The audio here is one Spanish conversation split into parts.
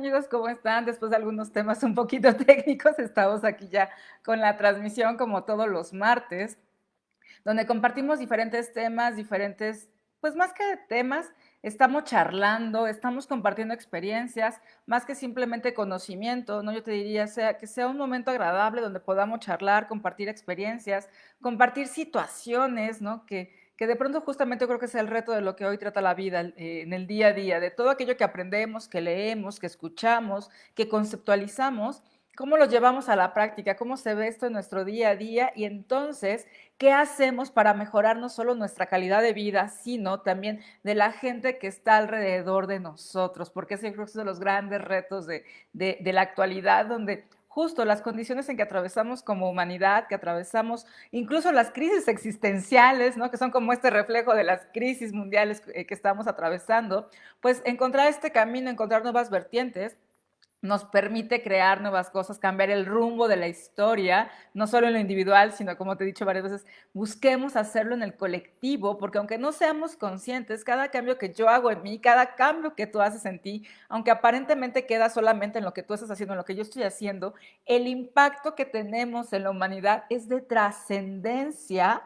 amigos? ¿Cómo están? Después de algunos temas un poquito técnicos, estamos aquí ya con la transmisión como todos los martes, donde compartimos diferentes temas, diferentes, pues más que temas, estamos charlando, estamos compartiendo experiencias, más que simplemente conocimiento, ¿no? Yo te diría que sea un momento agradable donde podamos charlar, compartir experiencias, compartir situaciones, ¿no? Que de pronto justamente creo que es el reto de lo que hoy trata la vida en el día a día, de todo aquello que aprendemos, que leemos, que escuchamos, que conceptualizamos, cómo lo llevamos a la práctica, cómo se ve esto en nuestro día a día y entonces, ¿qué hacemos para mejorar no solo nuestra calidad de vida, sino también de la gente que está alrededor de nosotros? Porque ese creo que es uno de los grandes retos de la actualidad, donde justo las condiciones en que atravesamos como humanidad, que atravesamos incluso las crisis existenciales, ¿no? Que son como este reflejo de las crisis mundiales que estamos atravesando, pues encontrar este camino, encontrar nuevas vertientes, nos permite crear nuevas cosas, cambiar el rumbo de la historia, no solo en lo individual, sino como te he dicho varias veces, busquemos hacerlo en el colectivo, porque aunque no seamos conscientes, cada cambio que yo hago en mí, cada cambio que tú haces en ti, aunque aparentemente queda solamente en lo que tú estás haciendo, en lo que yo estoy haciendo, el impacto que tenemos en la humanidad es de trascendencia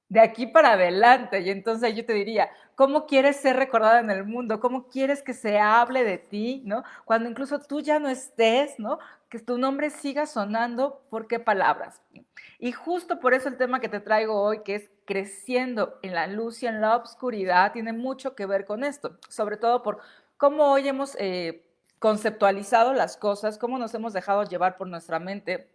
de aquí para adelante. Y entonces yo te diría, ¿cómo quieres ser recordada en el mundo? ¿Cómo quieres que se hable de ti, ¿no? Cuando incluso tú ya no estés, ¿no? Que tu nombre siga sonando, ¿por qué palabras? Y justo por eso el tema que te traigo hoy, que es creciendo en la luz y en la oscuridad, tiene mucho que ver con esto, sobre todo por cómo hoy hemos conceptualizado las cosas, cómo nos hemos dejado llevar por nuestra mente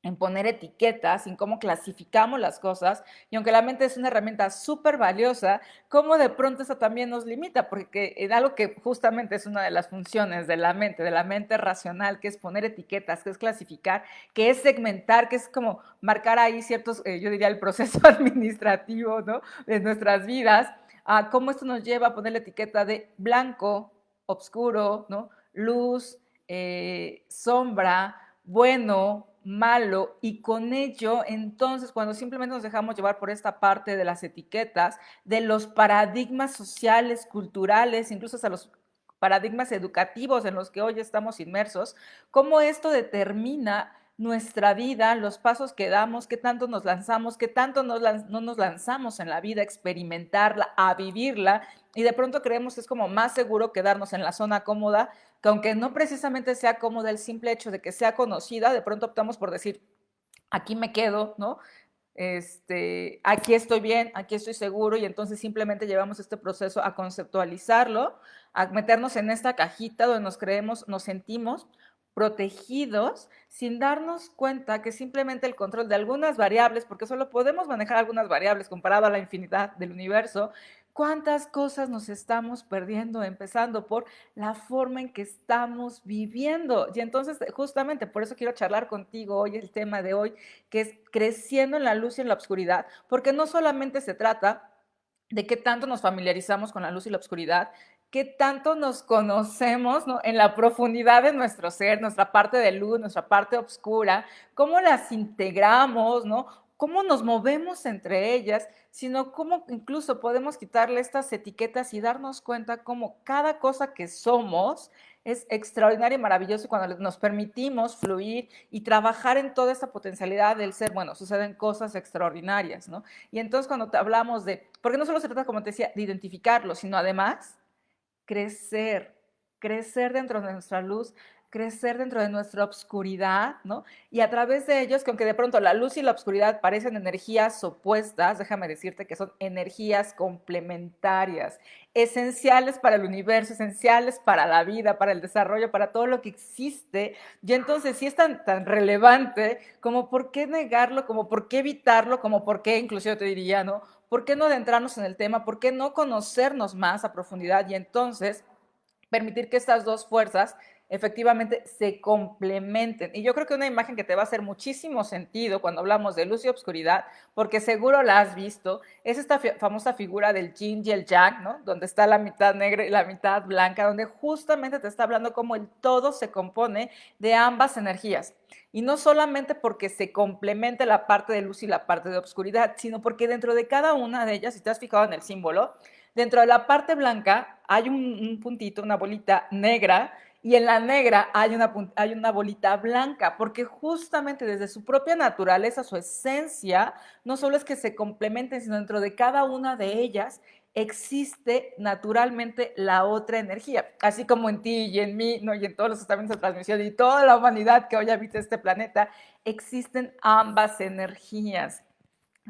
en poner etiquetas, en cómo clasificamos las cosas, y aunque la mente es una herramienta súper valiosa, cómo de pronto eso también nos limita, porque en algo que justamente es una de las funciones de la mente racional, que es poner etiquetas, que es clasificar, que es segmentar, que es como marcar ahí ciertos, yo diría, el proceso administrativo, ¿no? De nuestras vidas, cómo esto nos lleva a poner la etiqueta de blanco, oscuro, ¿no? Luz, sombra, bueno, malo, y con ello, entonces, cuando simplemente nos dejamos llevar por esta parte de las etiquetas, de los paradigmas sociales, culturales, incluso hasta los paradigmas educativos en los que hoy estamos inmersos, cómo esto determina nuestra vida, los pasos que damos, qué tanto nos lanzamos, qué tanto no nos lanzamos en la vida, a experimentarla, a vivirla, y de pronto creemos que es como más seguro quedarnos en la zona cómoda, que aunque no precisamente sea cómoda, el simple hecho de que sea conocida, de pronto optamos por decir, aquí me quedo, ¿no? Aquí estoy bien, aquí estoy seguro, y entonces simplemente llevamos este proceso a conceptualizarlo, a meternos en esta cajita donde nos creemos, nos sentimos protegidos sin darnos cuenta que simplemente el control de algunas variables, porque solo podemos manejar algunas variables comparado a la infinidad del universo, cuántas cosas nos estamos perdiendo, empezando por la forma en que estamos viviendo. Y entonces, justamente por eso quiero charlar contigo hoy, el tema de hoy, que es creciendo en la luz y en la oscuridad, porque no solamente se trata de qué tanto nos familiarizamos con la luz y la oscuridad, qué tanto nos conocemos, ¿no? En la profundidad de nuestro ser, nuestra parte de luz, nuestra parte oscura, cómo las integramos, ¿no? Cómo nos movemos entre ellas, sino cómo incluso podemos quitarle estas etiquetas y darnos cuenta cómo cada cosa que somos es extraordinaria y maravilloso, y cuando nos permitimos fluir y trabajar en toda esta potencialidad del ser, bueno, suceden cosas extraordinarias, ¿no? Y entonces cuando te hablamos de, porque no solo se trata, como te decía, de identificarlo, sino además crecer, crecer dentro de nuestra luz, crecer dentro de nuestra obscuridad, ¿no? Y a través de ellos, que aunque de pronto la luz y la obscuridad parecen energías opuestas, déjame decirte que son energías complementarias, esenciales para el universo, esenciales para la vida, para el desarrollo, para todo lo que existe. Y entonces, si es tan relevante, como por qué negarlo, como por qué evitarlo, como por qué, inclusive te diría, ¿no? ¿Por qué no adentrarnos en el tema? ¿Por qué no conocernos más a profundidad? Y entonces permitir que estas dos fuerzas efectivamente se complementen. Y yo creo que una imagen que te va a hacer muchísimo sentido cuando hablamos de luz y obscuridad, porque seguro la has visto, es esta famosa figura del yin y el yang, ¿no? Donde está la mitad negra y la mitad blanca, donde justamente te está hablando cómo el todo se compone de ambas energías. Y no solamente porque se complemente la parte de luz y la parte de obscuridad, sino porque dentro de cada una de ellas, si te has fijado en el símbolo, dentro de la parte blanca hay un puntito, una bolita negra, y en la negra hay una bolita blanca, porque justamente desde su propia naturaleza, su esencia, no solo es que se complementen, sino dentro de cada una de ellas existe naturalmente la otra energía, así como en ti y en mí, ¿no? Y en todos los estamentos de transmisión y toda la humanidad que hoy habita este planeta, existen ambas energías.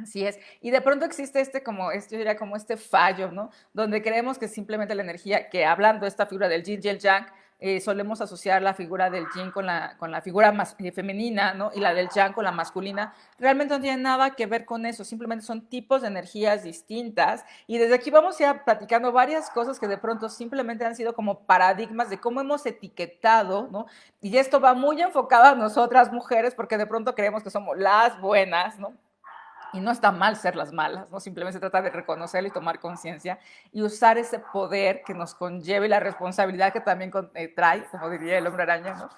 Así es. Y de pronto existe yo diría como este fallo, ¿no? Donde creemos que simplemente la energía, que hablando de esta figura del yin y el yang, solemos asociar la figura del yin con la figura femenina, ¿no? Y la del yang con la masculina. Realmente no tiene nada que ver con eso, simplemente son tipos de energías distintas. Y desde aquí vamos ya platicando varias cosas que de pronto simplemente han sido como paradigmas de cómo hemos etiquetado, ¿no? Y esto va muy enfocado a nosotras mujeres, porque de pronto creemos que somos las buenas, ¿no? Y no está mal ser las malas, ¿no? Simplemente se trata de reconocerlo y tomar conciencia y usar ese poder que nos conlleva y la responsabilidad que también trae, como diría el hombre araña, ¿no?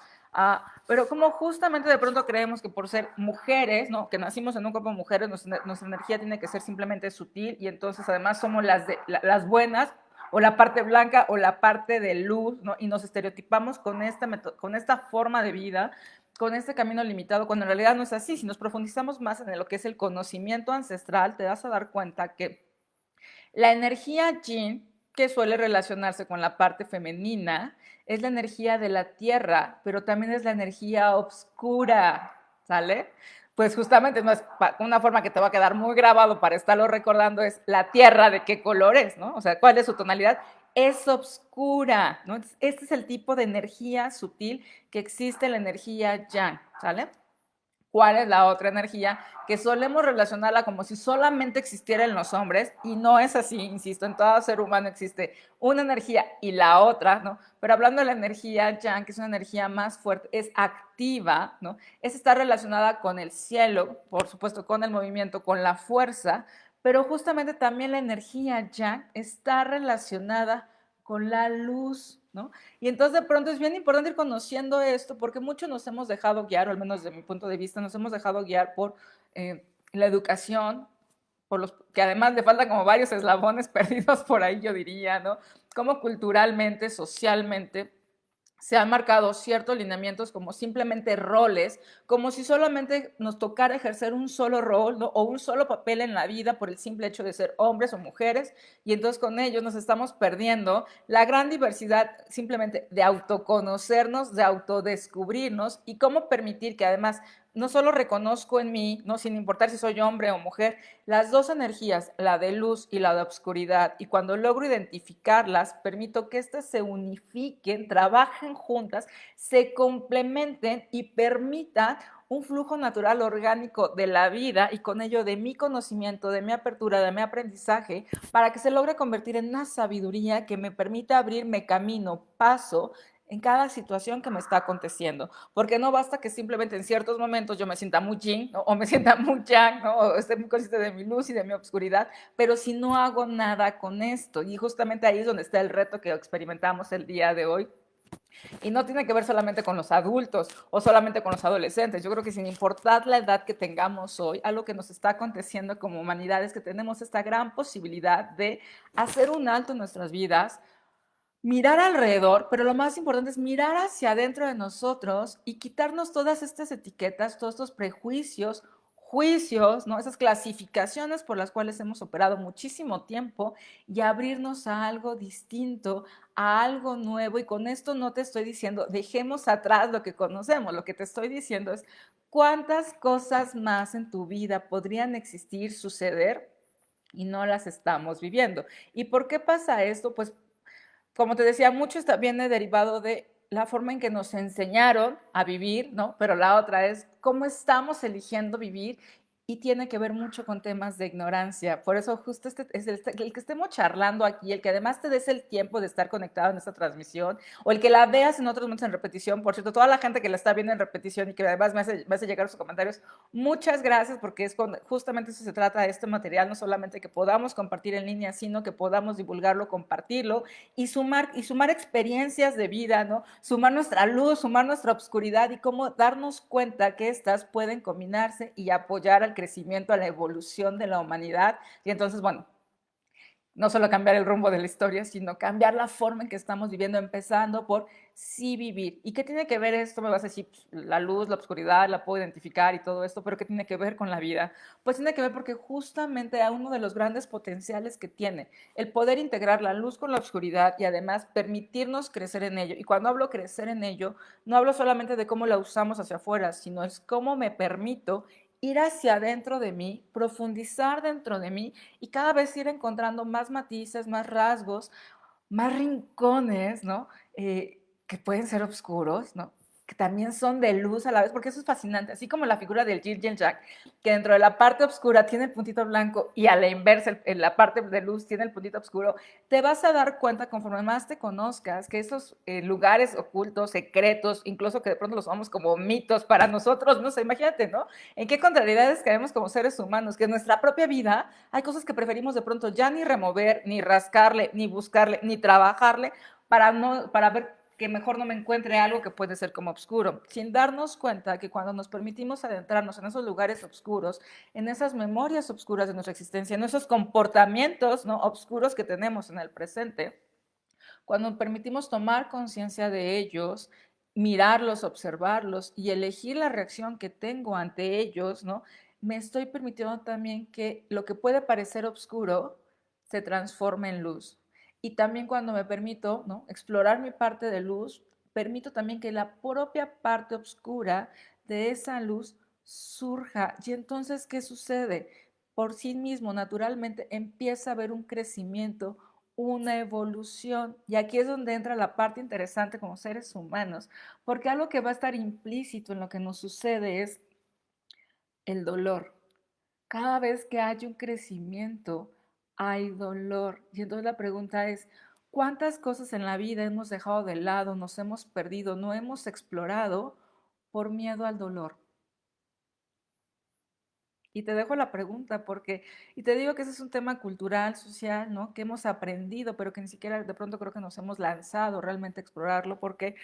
Pero como justamente de pronto creemos que por ser mujeres, ¿no? Que nacimos en un cuerpo de mujeres, nuestra energía tiene que ser simplemente sutil y entonces además somos las buenas o la parte blanca o la parte de luz, ¿no? Y nos estereotipamos con esta forma de vida, con este camino limitado, cuando en realidad no es así. Si nos profundizamos más en lo que es el conocimiento ancestral, te vas a dar cuenta que la energía yin, que suele relacionarse con la parte femenina, es la energía de la tierra, pero también es la energía oscura, ¿sale? Pues justamente no es una forma que te va a quedar muy grabado para estarlo recordando, es la tierra de qué color es, ¿no? O sea, cuál es su tonalidad. Es oscura, ¿no? Entonces, este es el tipo de energía sutil que existe en la energía yang, ¿sale? ¿Cuál es la otra energía? Que solemos relacionarla como si solamente existiera en los hombres, y no es así, insisto, en todo ser humano existe una energía y la otra, ¿no? Pero hablando de la energía yang, que es una energía más fuerte, es activa, ¿no? Esa está relacionada con el cielo, por supuesto, con el movimiento, con la fuerza, pero justamente también la energía yang está relacionada con la luz, ¿no? Y entonces de pronto es bien importante ir conociendo esto porque muchos nos hemos dejado guiar, o al menos desde mi punto de vista, nos hemos dejado guiar por la educación, por los que además le faltan como varios eslabones perdidos por ahí, yo diría, ¿no? Como culturalmente, socialmente, se han marcado ciertos lineamientos como simplemente roles, como si solamente nos tocara ejercer un solo rol, ¿no? O un solo papel en la vida por el simple hecho de ser hombres o mujeres, y entonces con ellos nos estamos perdiendo la gran diversidad simplemente de autoconocernos, de autodescubrirnos y cómo permitir que además no solo reconozco en mí, no sin importar si soy hombre o mujer, las dos energías, la de luz y la de obscuridad, y cuando logro identificarlas, permito que éstas se unifiquen, trabajen juntas, se complementen y permitan un flujo natural orgánico de la vida y con ello de mi conocimiento, de mi apertura, de mi aprendizaje, para que se logre convertir en una sabiduría que me permita abrirme camino, paso en cada situación que me está aconteciendo, porque no basta que simplemente en ciertos momentos yo me sienta muy yin, ¿no? O me sienta muy yang, ¿no? O esté muy consciente de mi luz y de mi obscuridad, pero si no hago nada con esto, y justamente ahí es donde está el reto que experimentamos el día de hoy, y no tiene que ver solamente con los adultos o solamente con los adolescentes. Yo creo que sin importar la edad que tengamos hoy, algo que nos está aconteciendo como humanidad es que tenemos esta gran posibilidad de hacer un alto en nuestras vidas, mirar alrededor, pero lo más importante es mirar hacia adentro de nosotros y quitarnos todas estas etiquetas, todos estos prejuicios, juicios, ¿no? Esas clasificaciones por las cuales hemos operado muchísimo tiempo y abrirnos a algo distinto, a algo nuevo. Y con esto no te estoy diciendo, dejemos atrás lo que conocemos, lo que te estoy diciendo es cuántas cosas más en tu vida podrían existir, suceder y no las estamos viviendo. ¿Y por qué pasa esto? Pues como te decía, mucho viene derivado de la forma en que nos enseñaron a vivir, ¿no? Pero la otra es cómo estamos eligiendo vivir y tiene que ver mucho con temas de ignorancia. Por eso justo es el que estemos charlando aquí, el que además te des el tiempo de estar conectado en esta transmisión o el que la veas en otros momentos en repetición. Por cierto, toda la gente que la está viendo en repetición y que además me hace llegar sus comentarios, muchas gracias porque justamente eso se trata de este material, no solamente que podamos compartir en línea, sino que podamos divulgarlo, compartirlo y sumar experiencias de vida, ¿no? Sumar nuestra luz, sumar nuestra obscuridad y cómo darnos cuenta que estas pueden combinarse y apoyar al crecimiento, a la evolución de la humanidad. Y entonces, bueno, no solo cambiar el rumbo de la historia, sino cambiar la forma en que estamos viviendo, empezando por sí vivir. ¿Y qué tiene que ver esto? Me vas a decir, pues, la luz, la oscuridad, la puedo identificar y todo esto, pero ¿qué tiene que ver con la vida? Pues tiene que ver porque justamente a uno de los grandes potenciales que tiene, el poder integrar la luz con la oscuridad y además permitirnos crecer en ello. Y cuando hablo crecer en ello, no hablo solamente de cómo la usamos hacia afuera, sino es cómo me permito ir hacia adentro de mí, profundizar dentro de mí y cada vez ir encontrando más matices, más rasgos, más rincones, ¿no? Que pueden ser oscuros, ¿no? Que también son de luz a la vez, porque eso es fascinante, así como la figura del Yin y el Yang, que dentro de la parte oscura tiene el puntito blanco y a la inversa, en la parte de luz tiene el puntito oscuro, te vas a dar cuenta conforme más te conozcas que esos lugares ocultos, secretos, incluso que de pronto los vamos como mitos para nosotros, no sé, imagínate, ¿no? En qué contrariedades caemos como seres humanos, que en nuestra propia vida hay cosas que preferimos de pronto ya ni remover, ni rascarle, ni buscarle, ni trabajarle para ver que mejor no me encuentre algo que puede ser como oscuro, sin darnos cuenta que cuando nos permitimos adentrarnos en esos lugares oscuros, en esas memorias oscuras de nuestra existencia, en esos comportamientos, ¿no?, oscuros que tenemos en el presente, cuando permitimos tomar conciencia de ellos, mirarlos, observarlos y elegir la reacción que tengo ante ellos, ¿no? Me estoy permitiendo también que lo que puede parecer oscuro se transforme en luz. Y también cuando me permito, ¿no?, explorar mi parte de luz, permito también que la propia parte oscura de esa luz surja. Y entonces, ¿qué sucede? Por sí mismo, naturalmente, empieza a haber un crecimiento, una evolución. Y aquí es donde entra la parte interesante como seres humanos, porque algo que va a estar implícito en lo que nos sucede es el dolor. Cada vez que hay un crecimiento, hay dolor. Y entonces la pregunta es, ¿cuántas cosas en la vida hemos dejado de lado, nos hemos perdido, no hemos explorado por miedo al dolor? Y te dejo la pregunta porque, y te digo que ese es un tema cultural, social, ¿no?, que hemos aprendido, pero que ni siquiera de pronto creo que nos hemos lanzado realmente a explorarlo, porque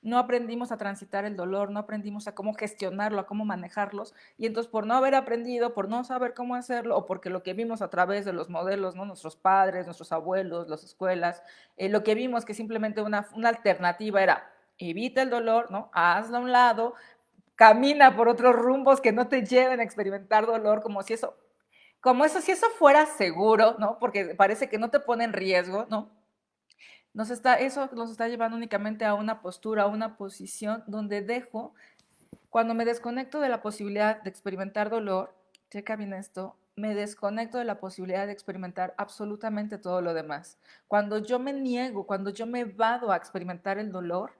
no aprendimos a transitar el dolor, no aprendimos a cómo gestionarlo, a cómo manejarlos, y entonces por no haber aprendido, por no saber cómo hacerlo, o porque lo que vimos a través de los modelos, ¿no?, nuestros padres, nuestros abuelos, las escuelas, lo que vimos que simplemente una alternativa era evita el dolor, ¿no?, hazlo a un lado, camina por otros rumbos que no te lleven a experimentar dolor, como eso, si eso fuera seguro, ¿no? Porque parece que no te pone en riesgo, ¿no? Eso nos está llevando únicamente a una postura, a una posición donde cuando me desconecto de la posibilidad de experimentar dolor, checa bien esto, me desconecto de la posibilidad de experimentar absolutamente todo lo demás. Cuando yo me niego, cuando yo me vado a experimentar el dolor,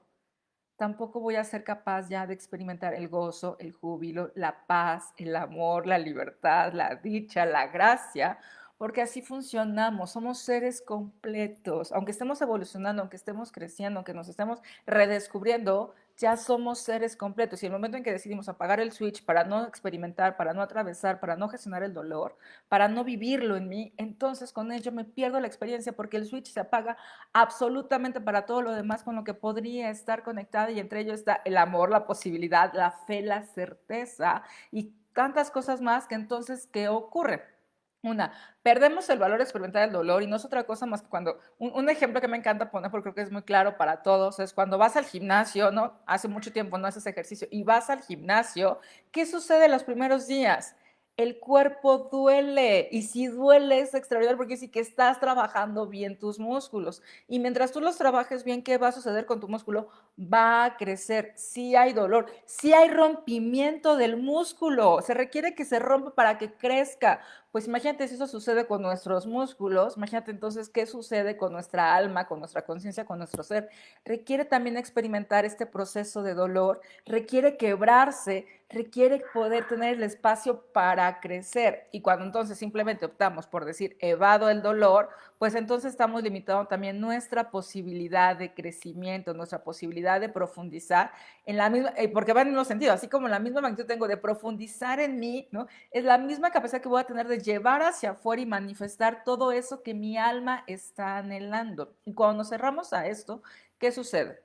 tampoco voy a ser capaz ya de experimentar el gozo, el júbilo, la paz, el amor, la libertad, la dicha, la gracia, porque así funcionamos, somos seres completos. Aunque estemos evolucionando, aunque estemos creciendo, aunque nos estemos redescubriendo, ya somos seres completos. Y el momento en que decidimos apagar el switch para no experimentar, para no atravesar, para no gestionar el dolor, para no vivirlo en mí, entonces con ello me pierdo la experiencia porque el switch se apaga absolutamente para todo lo demás con lo que podría estar conectada, y entre ellos está el amor, la posibilidad, la fe, la certeza y tantas cosas más. Que entonces, ¿qué ocurre? Una, perdemos el valor de experimentar el dolor, y no es otra cosa más que cuando, un ejemplo que me encanta poner porque creo que es muy claro para todos, es cuando vas al gimnasio, ¿no? Hace mucho tiempo no haces ejercicio y vas al gimnasio, ¿qué sucede los primeros días? El cuerpo duele, y si duele es extraordinario porque sí que estás trabajando bien tus músculos, y mientras tú los trabajes bien, ¿qué va a suceder con tu músculo? Va a crecer. Sí hay dolor, sí hay rompimiento del músculo, se requiere que se rompa para que crezca. Pues imagínate si eso sucede con nuestros músculos, imagínate entonces qué sucede con nuestra alma, con nuestra conciencia, con nuestro ser. Requiere también experimentar este proceso de dolor, requiere quebrarse, requiere poder tener el espacio para crecer. Y cuando entonces simplemente optamos por decir evado el dolor, pues entonces estamos limitando también nuestra posibilidad de crecimiento, nuestra posibilidad de profundizar en la misma, porque van en los sentidos, así como la misma magnitud tengo de profundizar en mí, ¿no?, es la misma capacidad que voy a tener de llevar hacia afuera y manifestar todo eso que mi alma está anhelando. Y cuando nos cerramos a esto, ¿qué sucede?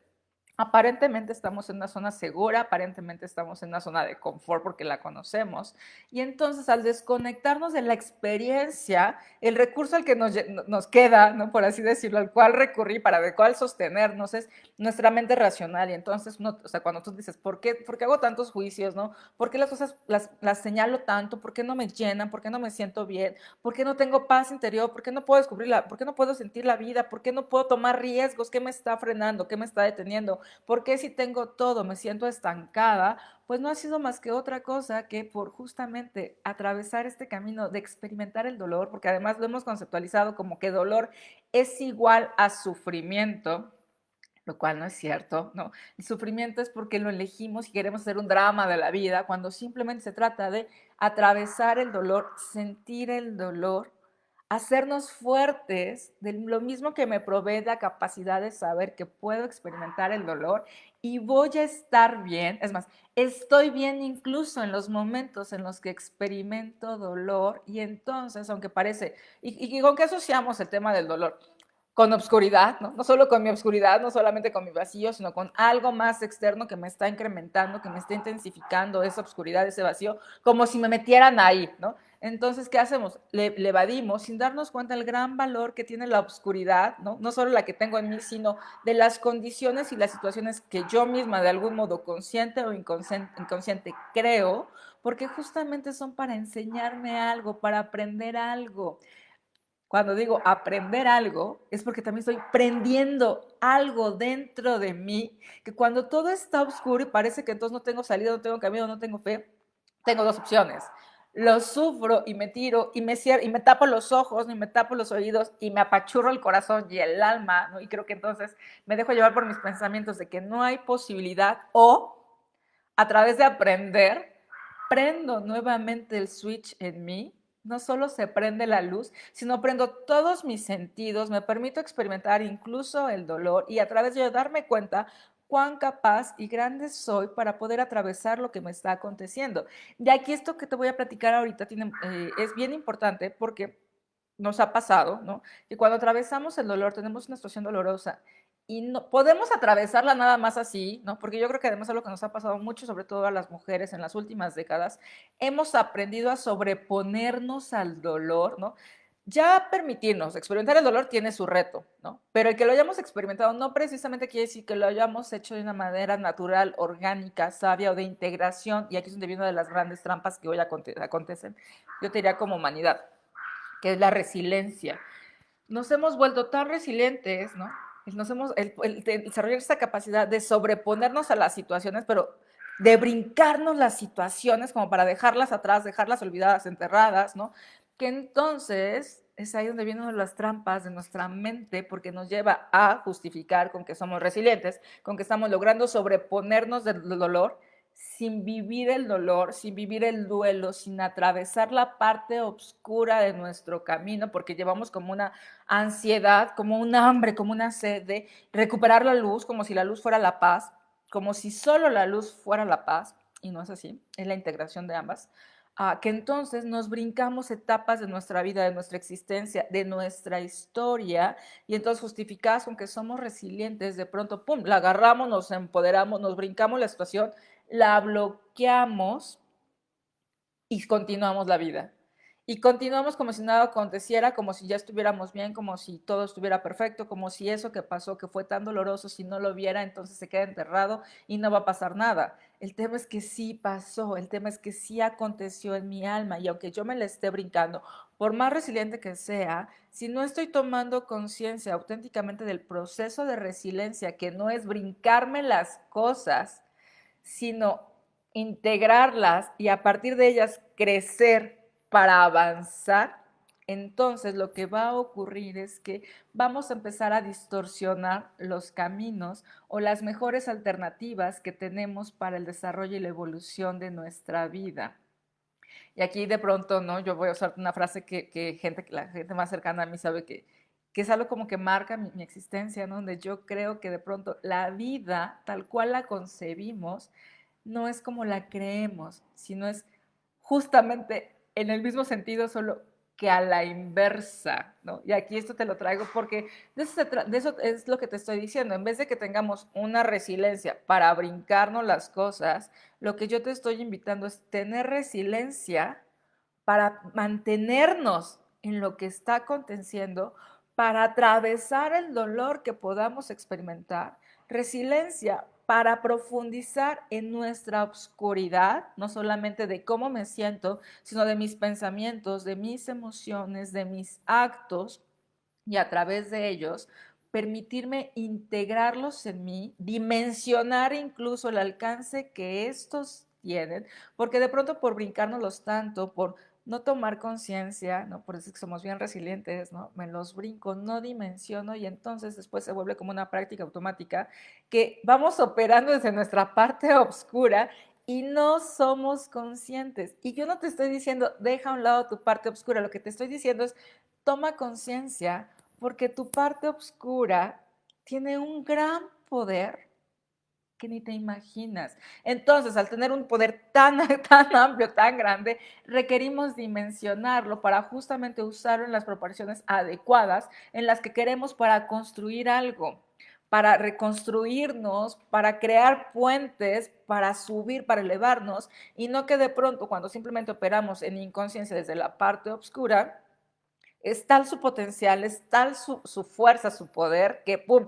Aparentemente estamos en una zona segura, aparentemente estamos en una zona de confort porque la conocemos. Y entonces al desconectarnos de la experiencia, el recurso al que nos queda, ¿no? Por así decirlo, al cual recurrir, para el cual sostenernos, es nuestra mente racional. Y entonces, o sea, cuando tú dices, por qué hago tantos juicios? ¿No? ¿Por qué las cosas las señalo tanto? ¿Por qué no me llenan? ¿Por qué no me siento bien? ¿Por qué no tengo paz interior? ¿Por qué no puedo descubrirla? ¿Por qué no puedo sentir la vida? ¿Por qué no puedo tomar riesgos? ¿Qué me está frenando? ¿Qué me está deteniendo? Porque si tengo todo, me siento estancada, pues no ha sido más que otra cosa que por justamente atravesar este camino de experimentar el dolor, porque además lo hemos conceptualizado como que dolor es igual a sufrimiento, lo cual no es cierto, ¿no? El sufrimiento es porque lo elegimos y queremos hacer un drama de la vida, cuando simplemente se trata de atravesar el dolor, sentir el dolor, hacernos fuertes, de lo mismo que me provee la capacidad de saber que puedo experimentar el dolor y voy a estar bien. Es más, estoy bien incluso en los momentos en los que experimento dolor y entonces, aunque parece, y con qué asociamos el tema del dolor, con obscuridad, ¿no? No solo con mi obscuridad, no solamente con mi vacío, sino con algo más externo que me está incrementando, que me está intensificando esa obscuridad, ese vacío, como si me metieran ahí, ¿no? Entonces, ¿qué hacemos? Le evadimos sin darnos cuenta del gran valor que tiene la obscuridad, ¿no? No solo la que tengo en mí, sino de las condiciones y las situaciones que yo misma, de algún modo consciente o inconsciente creo, porque justamente son para enseñarme algo, para aprender algo. Cuando digo aprender algo, es porque también estoy prendiendo algo dentro de mí, que cuando todo está oscuro y parece que entonces no tengo salida, no tengo camino, no tengo fe, tengo dos opciones. Lo sufro y me tiro y me cierro y me tapo los ojos y me tapo los oídos y me apachurro el corazón y el alma, ¿no? Y creo que entonces me dejo llevar por mis pensamientos de que no hay posibilidad, o a través de aprender, prendo nuevamente el switch en mí. No solo se prende la luz, sino prendo todos mis sentidos, me permito experimentar incluso el dolor y a través de ello darme cuenta cuán capaz y grande soy para poder atravesar lo que me está aconteciendo. Y aquí esto que te voy a platicar ahorita es bien importante porque nos ha pasado, ¿no? Que cuando atravesamos el dolor, tenemos una situación dolorosa y no podemos atravesarla nada más así, ¿no? Porque yo creo que además es lo que nos ha pasado mucho, sobre todo a las mujeres en las últimas décadas, hemos aprendido a sobreponernos al dolor, ¿no? Ya permitirnos experimentar el dolor tiene su reto, ¿no? Pero el que lo hayamos experimentado no precisamente quiere decir que lo hayamos hecho de una manera natural, orgánica, sabia o de integración, y aquí es donde viene una de las grandes trampas que hoy acontecen, yo te diría como humanidad, que es la resiliencia. Nos hemos vuelto tan resilientes, ¿no? El desarrollar esta capacidad de sobreponernos a las situaciones, pero de brincarnos las situaciones como para dejarlas atrás, dejarlas olvidadas, enterradas, ¿no? Que entonces es ahí donde vienen las trampas de nuestra mente, porque nos lleva a justificar con que somos resilientes, con que estamos logrando sobreponernos del dolor, sin vivir el dolor, sin vivir el duelo, sin atravesar la parte oscura de nuestro camino, porque llevamos como una ansiedad, como un hambre, como una sed de recuperar la luz, como si la luz fuera la paz, como si solo la luz fuera la paz, y no es así, es la integración de ambas, que entonces nos brincamos etapas de nuestra vida, de nuestra existencia, de nuestra historia, y entonces justificadas con que somos resilientes, de pronto, pum, la agarramos, nos empoderamos, nos brincamos la situación, la bloqueamos y continuamos la vida. Y continuamos como si nada aconteciera, como si ya estuviéramos bien, como si todo estuviera perfecto, como si eso que pasó, que fue tan doloroso, si no lo viera, entonces se queda enterrado y no va a pasar nada. El tema es que sí pasó, el tema es que sí aconteció en mi alma y aunque yo me la esté brincando, por más resiliente que sea, si no estoy tomando conciencia auténticamente del proceso de resiliencia, que no es brincarme las cosas, sino integrarlas y a partir de ellas crecer para avanzar, entonces lo que va a ocurrir es que vamos a empezar a distorsionar los caminos o las mejores alternativas que tenemos para el desarrollo y la evolución de nuestra vida. Y aquí de pronto, ¿no? Yo voy a usar una frase que la gente más cercana a mí sabe que es algo como que marca mi existencia, ¿no? Donde yo creo que de pronto la vida, tal cual la concebimos, no es como la creemos, sino es justamente en el mismo sentido, solo que a la inversa, ¿no? Y aquí esto te lo traigo porque de eso es lo que te estoy diciendo. En vez de que tengamos una resiliencia para brincarnos las cosas, lo que yo te estoy invitando es tener resiliencia para mantenernos en lo que está aconteciendo, para atravesar el dolor que podamos experimentar, resiliencia para profundizar en nuestra oscuridad, no solamente de cómo me siento, sino de mis pensamientos, de mis emociones, de mis actos, y a través de ellos permitirme integrarlos en mí, dimensionar incluso el alcance que estos tienen, porque de pronto por brincárnoslos tanto, por no tomar conciencia, ¿no? Por eso es que somos bien resilientes, ¿no? Me los brinco, no dimensiono y entonces después se vuelve como una práctica automática que vamos operando desde nuestra parte oscura y no somos conscientes. Y yo no te estoy diciendo, deja a un lado tu parte oscura, lo que te estoy diciendo es, toma conciencia porque tu parte oscura tiene un gran poder que ni te imaginas. Entonces, al tener un poder tan, tan amplio, tan grande, requerimos dimensionarlo para justamente usarlo en las proporciones adecuadas en las que queremos para construir algo, para reconstruirnos, para crear puentes, para subir, para elevarnos, y no que de pronto cuando simplemente operamos en inconsciencia desde la parte oscura, es tal su potencial, es tal su fuerza, su poder, que ¡pum!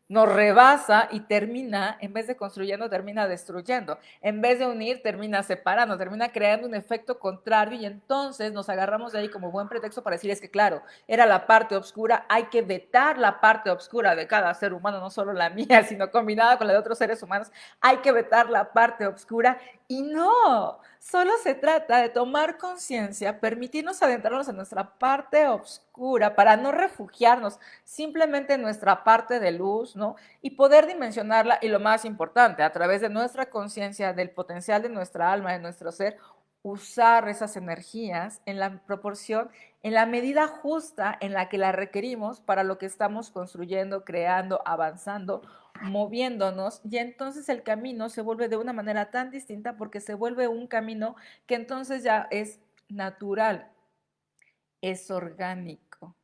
Nos rebasa y termina, en vez de construyendo, termina destruyendo. En vez de unir, termina separando, termina creando un efecto contrario y entonces nos agarramos de ahí como buen pretexto para decir, es que claro, era la parte oscura, hay que vetar la parte oscura de cada ser humano, no solo la mía, sino combinada con la de otros seres humanos, hay que vetar la parte oscura y no, solo se trata de tomar conciencia, permitirnos adentrarnos en nuestra parte oscura para no refugiarnos simplemente en nuestra parte de luz, ¿no? Y poder dimensionarla y lo más importante, a través de nuestra conciencia, del potencial de nuestra alma, de nuestro ser, usar esas energías en la proporción, en la medida justa en la que la requerimos para lo que estamos construyendo, creando, avanzando, moviéndonos, y entonces el camino se vuelve de una manera tan distinta porque se vuelve un camino que entonces ya es natural, es orgánico.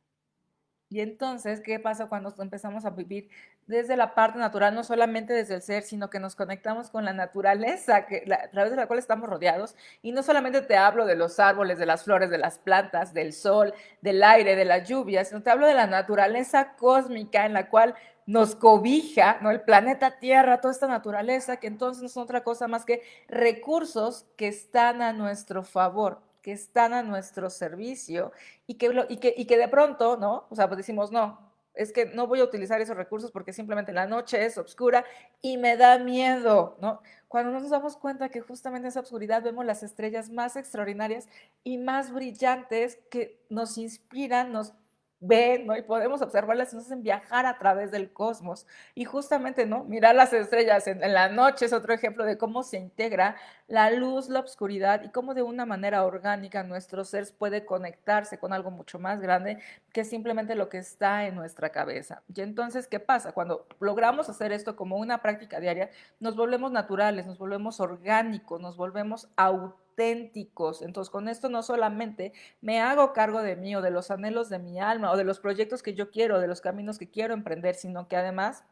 Y entonces, ¿qué pasa cuando empezamos a vivir desde la parte natural, no solamente desde el ser, sino que nos conectamos con la naturaleza a través de la cual estamos rodeados? Y no solamente te hablo de los árboles, de las flores, de las plantas, del sol, del aire, de la lluvia, sino te hablo de la naturaleza cósmica en la cual nos cobija, ¿no? El planeta Tierra, toda esta naturaleza, que entonces no son otra cosa más que recursos que están a nuestro favor, que están a nuestro servicio y que de pronto, ¿no? O sea, pues decimos, no, es que no voy a utilizar esos recursos porque simplemente la noche es oscura y me da miedo, ¿no? Cuando nos damos cuenta que justamente en esa oscuridad vemos las estrellas más extraordinarias y más brillantes que nos inspiran, nos ven, ¿no? Y podemos observarlas y nos hacen viajar a través del cosmos. Y justamente, ¿no? Mirar las estrellas en la noche es otro ejemplo de cómo se integra la luz, la oscuridad y cómo de una manera orgánica nuestro ser puede conectarse con algo mucho más grande que simplemente lo que está en nuestra cabeza. Y entonces, ¿qué pasa? Cuando logramos hacer esto como una práctica diaria, nos volvemos naturales, nos volvemos orgánicos, nos volvemos auténticos. Entonces, con esto no solamente me hago cargo de mí o de los anhelos de mi alma o de los proyectos que yo quiero, de los caminos que quiero emprender, sino que además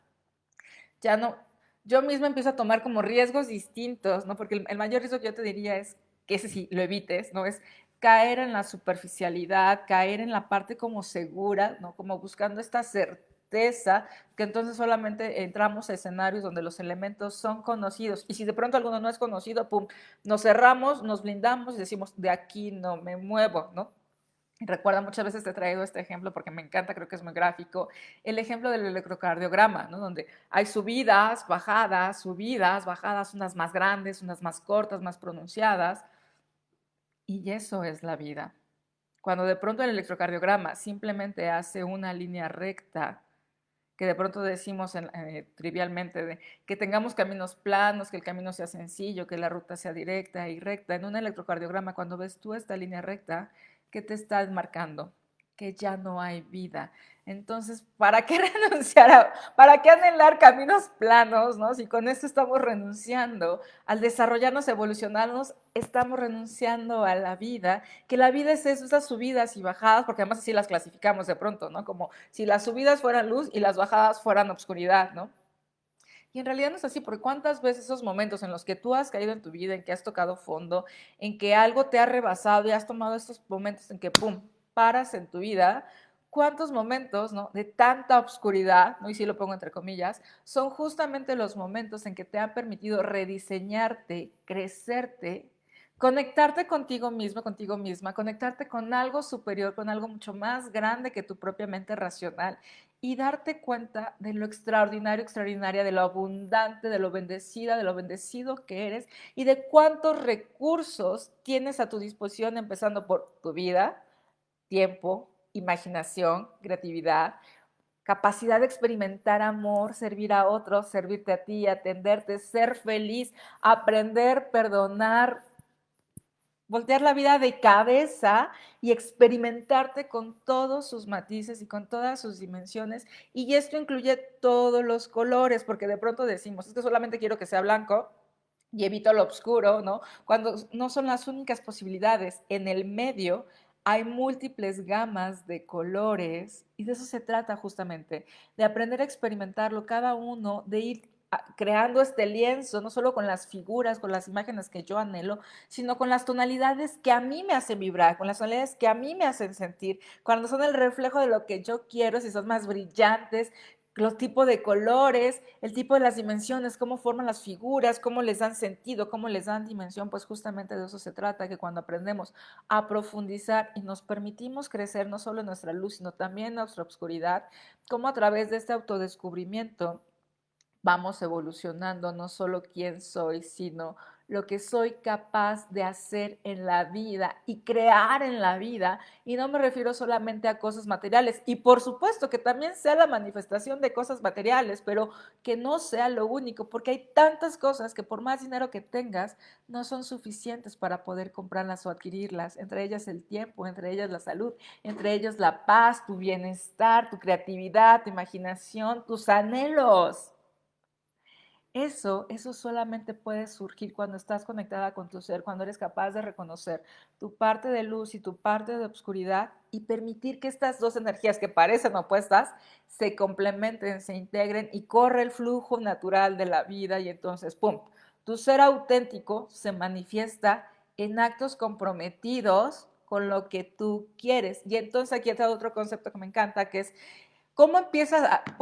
ya no, yo misma empiezo a tomar como riesgos distintos, ¿no? Porque el mayor riesgo que yo te diría es que ese sí lo evites, ¿no? Es caer en la superficialidad, caer en la parte como segura, ¿no? Como buscando esta certeza, que entonces solamente entramos a escenarios donde los elementos son conocidos. Y si de pronto alguno no es conocido, pum, nos cerramos, nos blindamos y decimos, de aquí no me muevo, ¿no? Recuerda, muchas veces te he traído este ejemplo porque me encanta, creo que es muy gráfico, el ejemplo del electrocardiograma, ¿no? Donde hay subidas, bajadas, unas más grandes, unas más cortas, más pronunciadas, y eso es la vida. Cuando de pronto el electrocardiograma simplemente hace una línea recta, que de pronto decimos trivialmente, que tengamos caminos planos, que el camino sea sencillo, que la ruta sea directa y recta. En un electrocardiograma, cuando ves tú esta línea recta, ¿qué te está marcando? que ya no hay vida. Entonces, ¿para qué para qué anhelar caminos planos, ¿no? Si con esto estamos renunciando al desarrollarnos, evolucionarnos, estamos renunciando a la vida, que la vida es eso, esas subidas y bajadas, porque además así las clasificamos de pronto, ¿no? Como si las subidas fueran luz y las bajadas fueran obscuridad, ¿no? Y en realidad no es así, porque cuántas veces esos momentos en los que tú has caído en tu vida, en que has tocado fondo, en que algo te ha rebasado y has tomado estos momentos en que, ¡pum!, paras en tu vida, cuántos momentos, ¿no?, de tanta oscuridad, ¿no?, y sí lo pongo entre comillas, son justamente los momentos en que te han permitido rediseñarte, crecerte, conectarte contigo mismo, contigo misma, conectarte con algo superior, con algo mucho más grande que tu propia mente racional y darte cuenta de lo extraordinario, extraordinaria, de lo abundante, de lo bendecida, de lo bendecido que eres y de cuántos recursos tienes a tu disposición, empezando por tu vida, tiempo, imaginación, creatividad, capacidad de experimentar amor, servir a otros, servirte a ti, atenderte, ser feliz, aprender, perdonar, voltear la vida de cabeza y experimentarte con todos sus matices y con todas sus dimensiones. Y esto incluye todos los colores, porque de pronto decimos, es que solamente quiero que sea blanco y evito lo oscuro, ¿no? Cuando no son las únicas posibilidades. En el medio hay múltiples gamas de colores y de eso se trata justamente, de aprender a experimentarlo cada uno, de ir creando este lienzo, no solo con las figuras, con las imágenes que yo anhelo, sino con las tonalidades que a mí me hacen vibrar, con las tonalidades que a mí me hacen sentir, cuando son el reflejo de lo que yo quiero, si son más brillantes, los tipos de colores, el tipo de las dimensiones, cómo forman las figuras, cómo les dan sentido, cómo les dan dimensión, pues justamente de eso se trata, que cuando aprendemos a profundizar y nos permitimos crecer no solo en nuestra luz, sino también en nuestra oscuridad, como a través de este autodescubrimiento vamos evolucionando no solo quién soy, sino lo que soy capaz de hacer en la vida y crear en la vida. Y no me refiero solamente a cosas materiales. Y por supuesto que también sea la manifestación de cosas materiales, pero que no sea lo único, porque hay tantas cosas que por más dinero que tengas, no son suficientes para poder comprarlas o adquirirlas. Entre ellas el tiempo, entre ellas la salud, entre ellas la paz, tu bienestar, tu creatividad, tu imaginación, tus anhelos. Eso solamente puede surgir cuando estás conectada con tu ser, cuando eres capaz de reconocer tu parte de luz y tu parte de oscuridad y permitir que estas dos energías que parecen opuestas se complementen, se integren y corre el flujo natural de la vida y entonces, ¡pum!, tu ser auténtico se manifiesta en actos comprometidos con lo que tú quieres. Y entonces aquí está otro concepto que me encanta, que es ¿cómo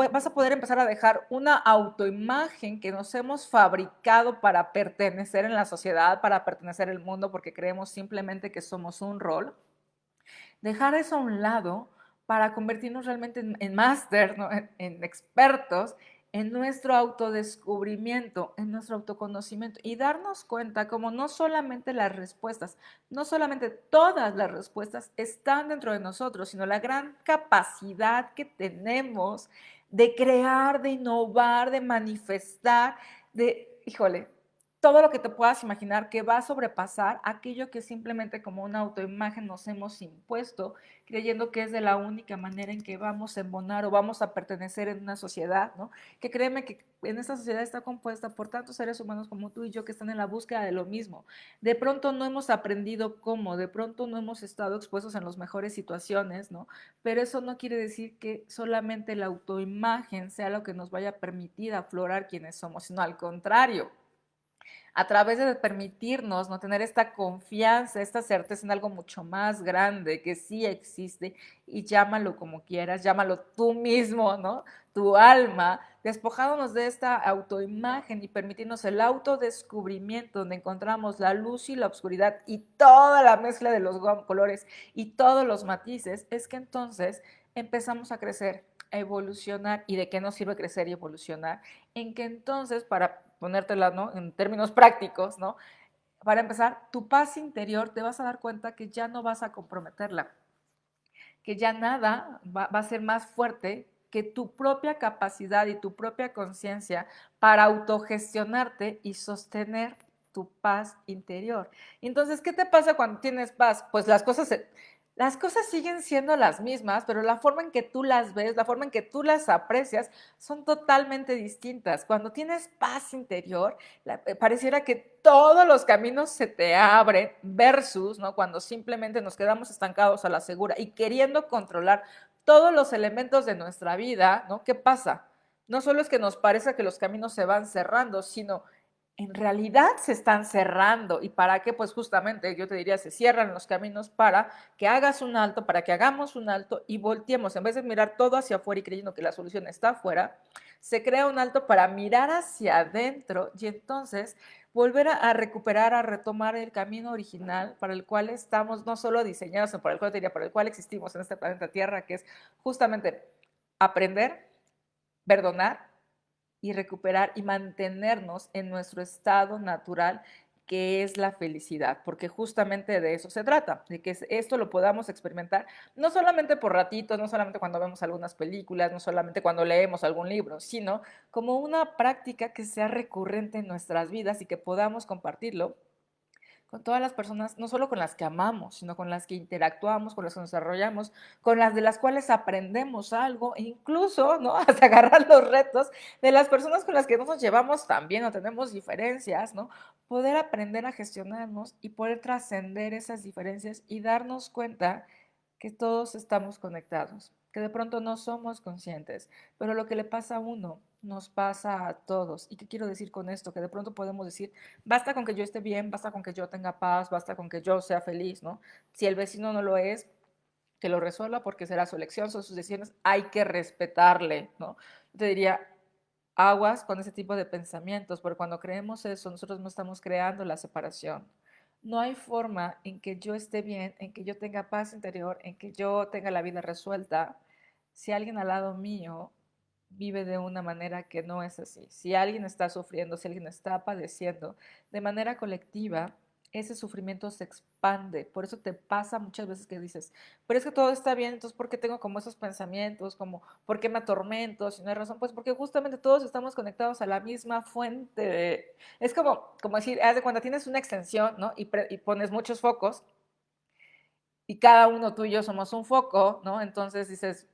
vas a poder empezar a dejar una autoimagen que nos hemos fabricado para pertenecer en la sociedad, para pertenecer al mundo, porque creemos simplemente que somos un rol? Dejar eso a un lado para convertirnos realmente en máster, ¿no?, en expertos en nuestro autodescubrimiento, en nuestro autoconocimiento y darnos cuenta como no solamente las respuestas, no solamente todas las respuestas están dentro de nosotros, sino la gran capacidad que tenemos de crear, de innovar, de manifestar, híjole, todo lo que te puedas imaginar que va a sobrepasar aquello que simplemente como una autoimagen nos hemos impuesto, creyendo que es de la única manera en que vamos a embonar o vamos a pertenecer en una sociedad, ¿no? Que créeme que en esta sociedad está compuesta por tantos seres humanos como tú y yo que están en la búsqueda de lo mismo. De pronto no hemos aprendido cómo, de pronto no hemos estado expuestos en las mejores situaciones, ¿no? Pero eso no quiere decir que solamente la autoimagen sea lo que nos vaya a permitir aflorar quienes somos, sino al contrario, a través de permitirnos no tener esta confianza, esta certeza en algo mucho más grande que sí existe y llámalo como quieras, llámalo tú mismo, ¿no? Tu alma, despojándonos de esta autoimagen y permitirnos el autodescubrimiento donde encontramos la luz y la oscuridad y toda la mezcla de los colores y todos los matices, es que entonces empezamos a crecer, a evolucionar. ¿Y de qué nos sirve crecer y evolucionar? En que entonces, para ponértela, ¿no?, en términos prácticos, ¿no?, para empezar, tu paz interior te vas a dar cuenta que ya no vas a comprometerla, que ya nada va a ser más fuerte que tu propia capacidad y tu propia conciencia para autogestionarte y sostener tu paz interior. Entonces, ¿qué te pasa cuando tienes paz? Pues las cosas las cosas siguen siendo las mismas, pero la forma en que tú las ves, la forma en que tú las aprecias, son totalmente distintas. Cuando tienes paz interior, pareciera que todos los caminos se te abren versus, ¿no? Cuando simplemente nos quedamos estancados a la segura y queriendo controlar todos los elementos de nuestra vida, ¿no? ¿Qué pasa? No solo es que nos parece que los caminos se van cerrando, sino en realidad se están cerrando. ¿Y para qué? Pues justamente yo te diría, se cierran los caminos para que hagas un alto, para que hagamos un alto y volteemos. En vez de mirar todo hacia afuera y creyendo que la solución está afuera, se crea un alto para mirar hacia adentro y entonces volver a recuperar, a retomar el camino original para el cual estamos no solo diseñados, sino para el cual te diría, para el cual existimos en este planeta Tierra, que es justamente aprender, perdonar y recuperar y mantenernos en nuestro estado natural, que es la felicidad, porque justamente de eso se trata, de que esto lo podamos experimentar, no solamente por ratitos, no solamente cuando vemos algunas películas, no solamente cuando leemos algún libro, sino como una práctica que sea recurrente en nuestras vidas y que podamos compartirlo con todas las personas, no solo con las que amamos, sino con las que interactuamos, con las que nos desarrollamos, con las de las cuales aprendemos algo, e incluso, ¿no? Hasta agarrar los retos de las personas con las que no nos llevamos tan bien o tenemos diferencias, ¿no? Poder aprender a gestionarnos y poder trascender esas diferencias y darnos cuenta que todos estamos conectados, que de pronto no somos conscientes, pero lo que le pasa a uno nos pasa a todos. ¿Y qué quiero decir con esto? Que de pronto podemos decir, basta con que yo esté bien, basta con que yo tenga paz, basta con que yo sea feliz, ¿no? Si el vecino no lo es, que lo resuelva porque será su elección, son sus decisiones, hay que respetarle, ¿no? Yo te diría, aguas con ese tipo de pensamientos, porque cuando creemos eso, nosotros no estamos creando la separación. No hay forma en que yo esté bien, en que yo tenga paz interior, en que yo tenga la vida resuelta, si alguien al lado mío vive de una manera que no es así. Si alguien está sufriendo, si alguien está padeciendo, de manera colectiva, ese sufrimiento se expande. Por eso te pasa muchas veces que dices, pero es que todo está bien, entonces ¿por qué tengo como esos pensamientos? Como, ¿por qué me atormento? Si no hay razón, pues porque justamente todos estamos conectados a la misma fuente. Es como decir, haz de cuando tienes una extensión, ¿no? Y pones muchos focos y cada uno tú y yo somos un foco, ¿no? Entonces dices,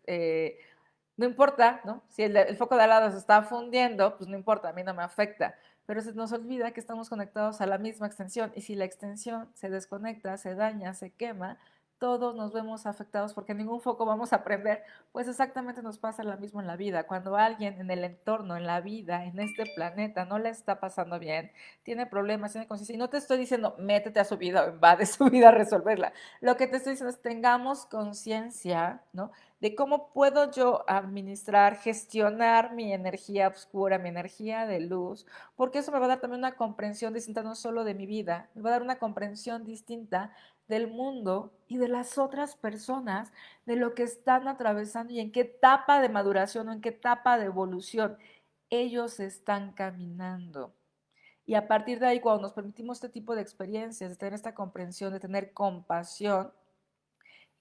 no importa, ¿no? Si el foco de al lado se está fundiendo, pues no importa, a mí no me afecta. Pero se nos olvida que estamos conectados a la misma extensión y si la extensión se desconecta, se daña, se quema, todos nos vemos afectados porque en ningún foco vamos a prender. Pues exactamente nos pasa lo mismo en la vida. Cuando alguien en el entorno, en la vida, en este planeta, no le está pasando bien, tiene problemas, tiene conciencia, y no te estoy diciendo métete a su vida o invade su vida a resolverla. Lo que te estoy diciendo es tengamos conciencia, ¿no? De cómo puedo yo administrar, gestionar mi energía oscura, mi energía de luz, porque eso me va a dar también una comprensión distinta no solo de mi vida, me va a dar una comprensión distinta del mundo y de las otras personas, de lo que están atravesando y en qué etapa de maduración o en qué etapa de evolución ellos están caminando. Y a partir de ahí, cuando nos permitimos este tipo de experiencias, de tener esta comprensión, de tener compasión,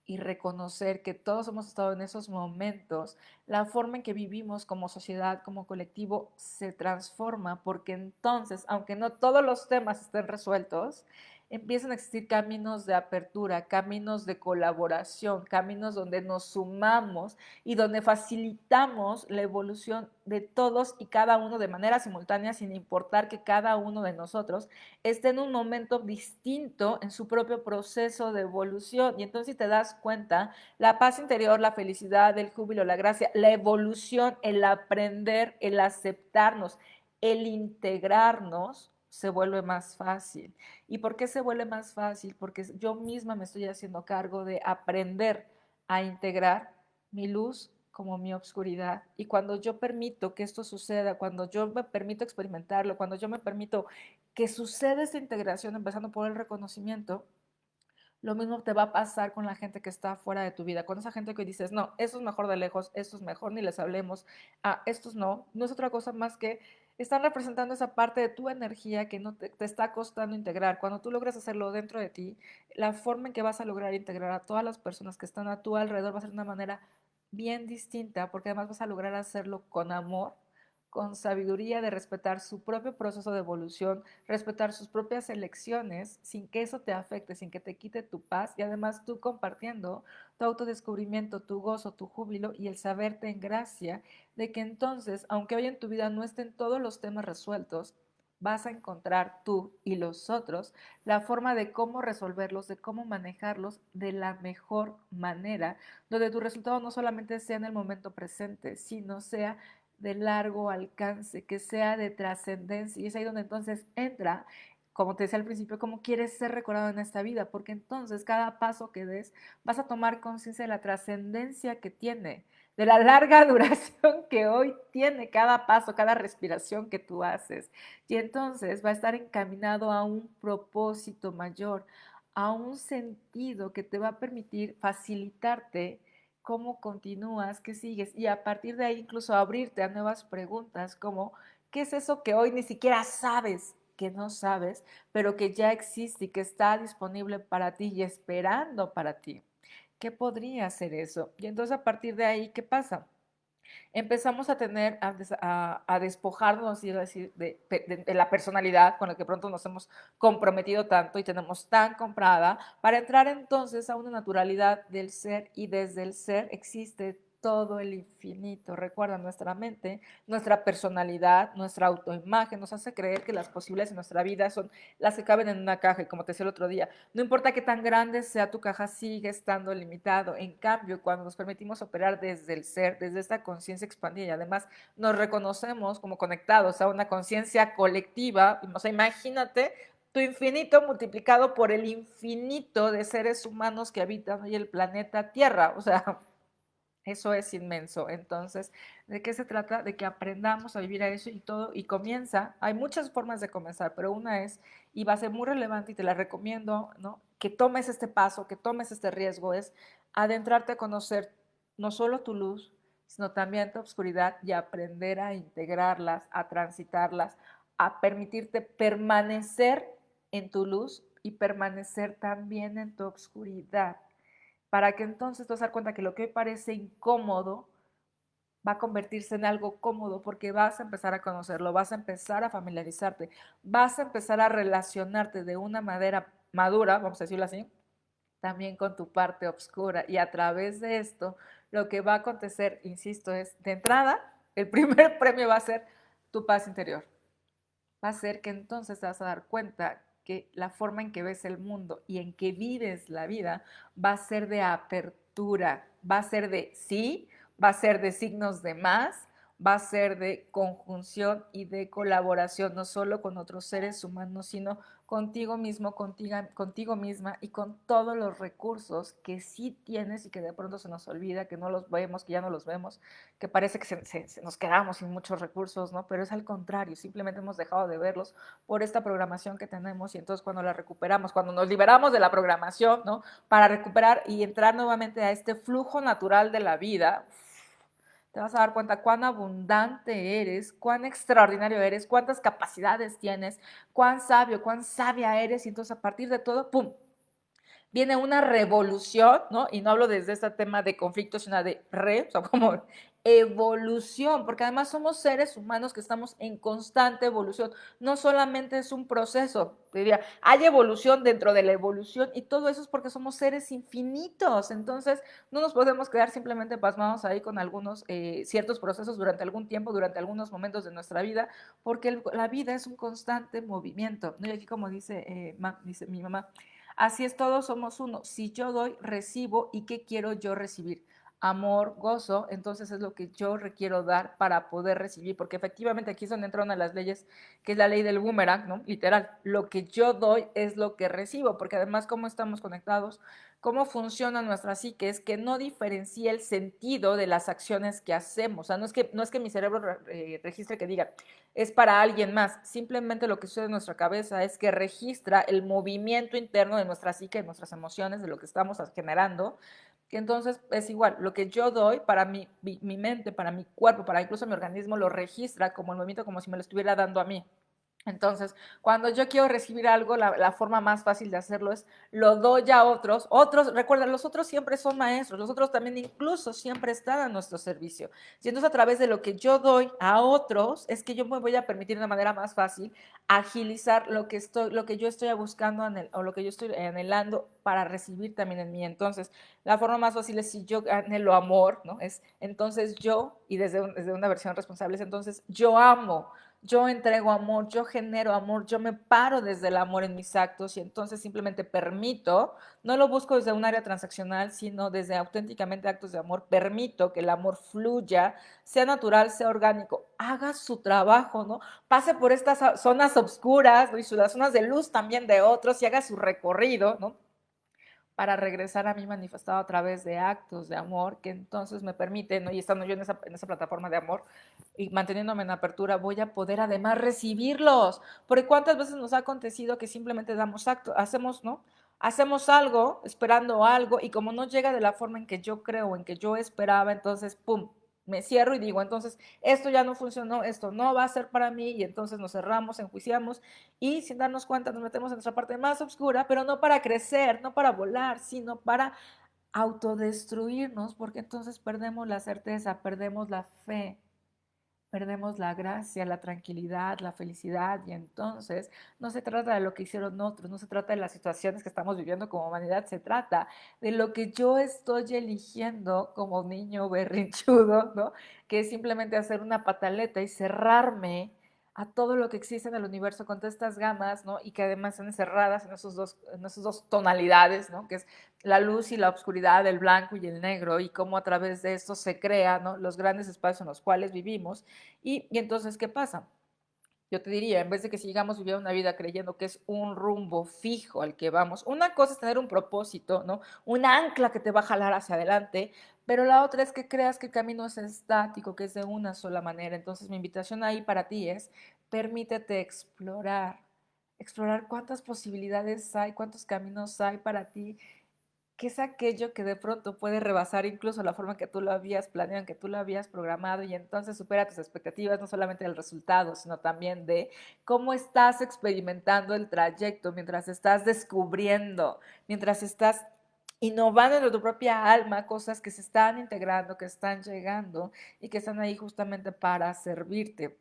y reconocer que todos hemos estado en esos momentos, la forma en que vivimos como sociedad, como colectivo, se transforma porque entonces, aunque no todos los temas estén resueltos, empiezan a existir caminos de apertura, caminos de colaboración, caminos donde nos sumamos y donde facilitamos la evolución de todos y cada uno de manera simultánea, sin importar que cada uno de nosotros esté en un momento distinto en su propio proceso de evolución. Y entonces si te das cuenta, la paz interior, la felicidad, el júbilo, la gracia, la evolución, el aprender, el aceptarnos, el integrarnos, se vuelve más fácil. ¿Y por qué se vuelve más fácil? Porque yo misma me estoy haciendo cargo de aprender a integrar mi luz como mi obscuridad. Y cuando yo permito que esto suceda, cuando yo me permito experimentarlo, cuando yo me permito que suceda esta integración, empezando por el reconocimiento, lo mismo te va a pasar con la gente que está fuera de tu vida, con esa gente que dices, no, esto es mejor de lejos, esto es mejor, ni les hablemos, estos no, no es otra cosa más que están representando esa parte de tu energía que no te está costando integrar. Cuando tú logras hacerlo dentro de ti, la forma en que vas a lograr integrar a todas las personas que están a tu alrededor va a ser de una manera bien distinta, porque además vas a lograr hacerlo con amor, con sabiduría, de respetar su propio proceso de evolución, respetar sus propias elecciones, sin que eso te afecte, sin que te quite tu paz, y además tú compartiendo tu autodescubrimiento, tu gozo, tu júbilo y el saberte en gracia de que entonces, aunque hoy en tu vida no estén todos los temas resueltos, vas a encontrar tú y los otros la forma de cómo resolverlos, de cómo manejarlos de la mejor manera, donde tu resultado no solamente sea en el momento presente, sino sea de largo alcance, que sea de trascendencia. Y es ahí donde entonces entra, como te decía al principio, cómo quieres ser recordado en esta vida, porque entonces cada paso que des vas a tomar conciencia de la trascendencia que tiene, de la larga duración que hoy tiene cada paso, cada respiración que tú haces. Y entonces va a estar encaminado a un propósito mayor, a un sentido que te va a permitir facilitarte cómo continúas, qué sigues, y a partir de ahí incluso abrirte a nuevas preguntas como, ¿qué es eso que hoy ni siquiera sabes que no sabes, pero que ya existe y que está disponible para ti y esperando para ti? ¿Qué podría ser eso? Y entonces a partir de ahí, ¿qué pasa? Empezamos a tener, a despojarnos, y decir, de la personalidad con la que pronto nos hemos comprometido tanto y tenemos tan comprada, para entrar entonces a una naturalidad del ser, y desde el ser existe todo el infinito. Recuerda, nuestra mente, nuestra personalidad, nuestra autoimagen nos hace creer que las posibilidades en nuestra vida son las que caben en una caja, y como te decía el otro día, no importa qué tan grande sea tu caja, sigue estando limitado. En cambio, cuando nos permitimos operar desde el ser, desde esta conciencia expandida, y además nos reconocemos como conectados a una conciencia colectiva, o sea, imagínate tu infinito multiplicado por el infinito de seres humanos que habitan hoy el planeta Tierra. O sea, eso es inmenso. Entonces, ¿de qué se trata? De que aprendamos a vivir a eso, y todo, y comienza, hay muchas formas de comenzar, pero una es, y va a ser muy relevante y te la recomiendo, ¿no? Que tomes este paso, que tomes este riesgo, es adentrarte a conocer no solo tu luz, sino también tu oscuridad, y aprender a integrarlas, a transitarlas, a permitirte permanecer en tu luz y permanecer también en tu oscuridad, para que entonces te vas a dar cuenta que lo que hoy parece incómodo va a convertirse en algo cómodo, porque vas a empezar a conocerlo, vas a empezar a familiarizarte, vas a empezar a relacionarte de una manera madura, vamos a decirlo así, también con tu parte oscura. Y a través de esto, lo que va a acontecer, insisto, es de entrada, el primer premio va a ser tu paz interior. Va a ser que entonces te vas a dar cuenta que la forma en que ves el mundo y en que vives la vida va a ser de apertura, va a ser de sí, va a ser de signos de más, va a ser de conjunción y de colaboración, no solo con otros seres humanos, sino contigo mismo, contigo misma, y con todos los recursos que sí tienes y que de pronto se nos olvida, que no los vemos, que ya no los vemos, que parece que se nos quedamos sin muchos recursos, ¿no? Pero es al contrario, simplemente hemos dejado de verlos por esta programación que tenemos, y entonces cuando la recuperamos, cuando nos liberamos de la programación, ¿no? Para recuperar y entrar nuevamente a este flujo natural de la vida, te vas a dar cuenta cuán abundante eres, cuán extraordinario eres, cuántas capacidades tienes, cuán sabio, cuán sabia eres, y entonces a partir de todo, ¡pum!, viene una revolución, ¿no? Y no hablo desde este tema de conflicto, sino de o sea, como evolución, porque además somos seres humanos que estamos en constante evolución. No solamente es un proceso, te diría, hay evolución dentro de la evolución, y todo eso es porque somos seres infinitos. Entonces, no nos podemos quedar simplemente pasmados ahí con algunos ciertos procesos durante algún tiempo, durante algunos momentos de nuestra vida, porque la vida es un constante movimiento, ¿no? Y aquí, como dice mi mamá, así es, todos somos uno. Si yo doy, recibo. ¿Y qué quiero yo recibir? Amor, gozo. Entonces es lo que yo requiero dar para poder recibir, porque efectivamente aquí es donde entra una de las leyes, que es la ley del boomerang, ¿no? Literal, lo que yo doy es lo que recibo, porque además cómo estamos conectados, cómo funciona nuestra psique, es que no diferencia el sentido de las acciones que hacemos. O sea, no es que mi cerebro registre que diga, es para alguien más. Simplemente lo que sucede en nuestra cabeza es que registra el movimiento interno de nuestra psique, de nuestras emociones, de lo que estamos generando. Que entonces es igual, lo que yo doy para mi mente, para mi cuerpo, para incluso mi organismo, lo registra como el movimiento, como si me lo estuviera dando a mí. Entonces, cuando yo quiero recibir algo, la forma más fácil de hacerlo es lo doy a otros. Otros, recuerda, los otros siempre son maestros, los otros también incluso siempre están a nuestro servicio. Y entonces a través de lo que yo doy a otros, es que yo me voy a permitir de una manera más fácil agilizar lo que yo estoy buscando o lo que yo estoy anhelando para recibir también en mí. Entonces, la forma más fácil es si yo anhelo amor, ¿no? Es entonces yo, y desde una versión responsable, es entonces yo amo, yo entrego amor, yo genero amor, yo me paro desde el amor en mis actos y entonces simplemente permito, no lo busco desde un área transaccional, sino desde auténticamente actos de amor, permito que el amor fluya, sea natural, sea orgánico, haga su trabajo, ¿no? Pase por estas zonas oscuras, ¿no? Y las zonas de luz también de otros y haga su recorrido, ¿no? Para regresar a mí manifestado a través de actos de amor que entonces me permiten, ¿no? Y estando yo en esa plataforma de amor y manteniéndome en apertura, voy a poder además recibirlos. Porque cuántas veces nos ha acontecido que simplemente damos actos, hacemos, ¿no? Hacemos algo, esperando algo, y como no llega de la forma en que yo creo, en que yo esperaba, entonces, ¡pum!, me cierro y digo, entonces, esto ya no funcionó, esto no va a ser para mí, y entonces nos cerramos, enjuiciamos, y sin darnos cuenta nos metemos en nuestra parte más oscura, pero no para crecer, no para volar, sino para autodestruirnos, porque entonces perdemos la certeza, perdemos la fe, perdemos la gracia, la tranquilidad, la felicidad, y entonces no se trata de lo que hicieron otros, no se trata de las situaciones que estamos viviendo como humanidad, se trata de lo que yo estoy eligiendo como niño berrinchudo, ¿no? Que es simplemente hacer una pataleta y cerrarme a todo lo que existe en el universo con todas estas gamas, ¿no? Y que además están encerradas en esos dos tonalidades, ¿no? Que es la luz y la oscuridad, el blanco y el negro, y cómo a través de esto se crean, ¿no?, los grandes espacios en los cuales vivimos. Y entonces, ¿qué pasa? Yo te diría, en vez de que sigamos viviendo una vida creyendo que es un rumbo fijo al que vamos, una cosa es tener un propósito, ¿no? Un ancla que te va a jalar hacia adelante, pero la otra es que creas que el camino es estático, que es de una sola manera. Entonces, mi invitación ahí para ti es, permítete explorar, explorar cuántas posibilidades hay, cuántos caminos hay para ti, qué es aquello que de pronto puede rebasar incluso la forma que tú lo habías planeado, que tú lo habías programado, y entonces supera tus expectativas, no solamente del resultado, sino también de cómo estás experimentando el trayecto mientras estás descubriendo, mientras estás innovando en tu propia alma, cosas que se están integrando, que están llegando y que están ahí justamente para servirte.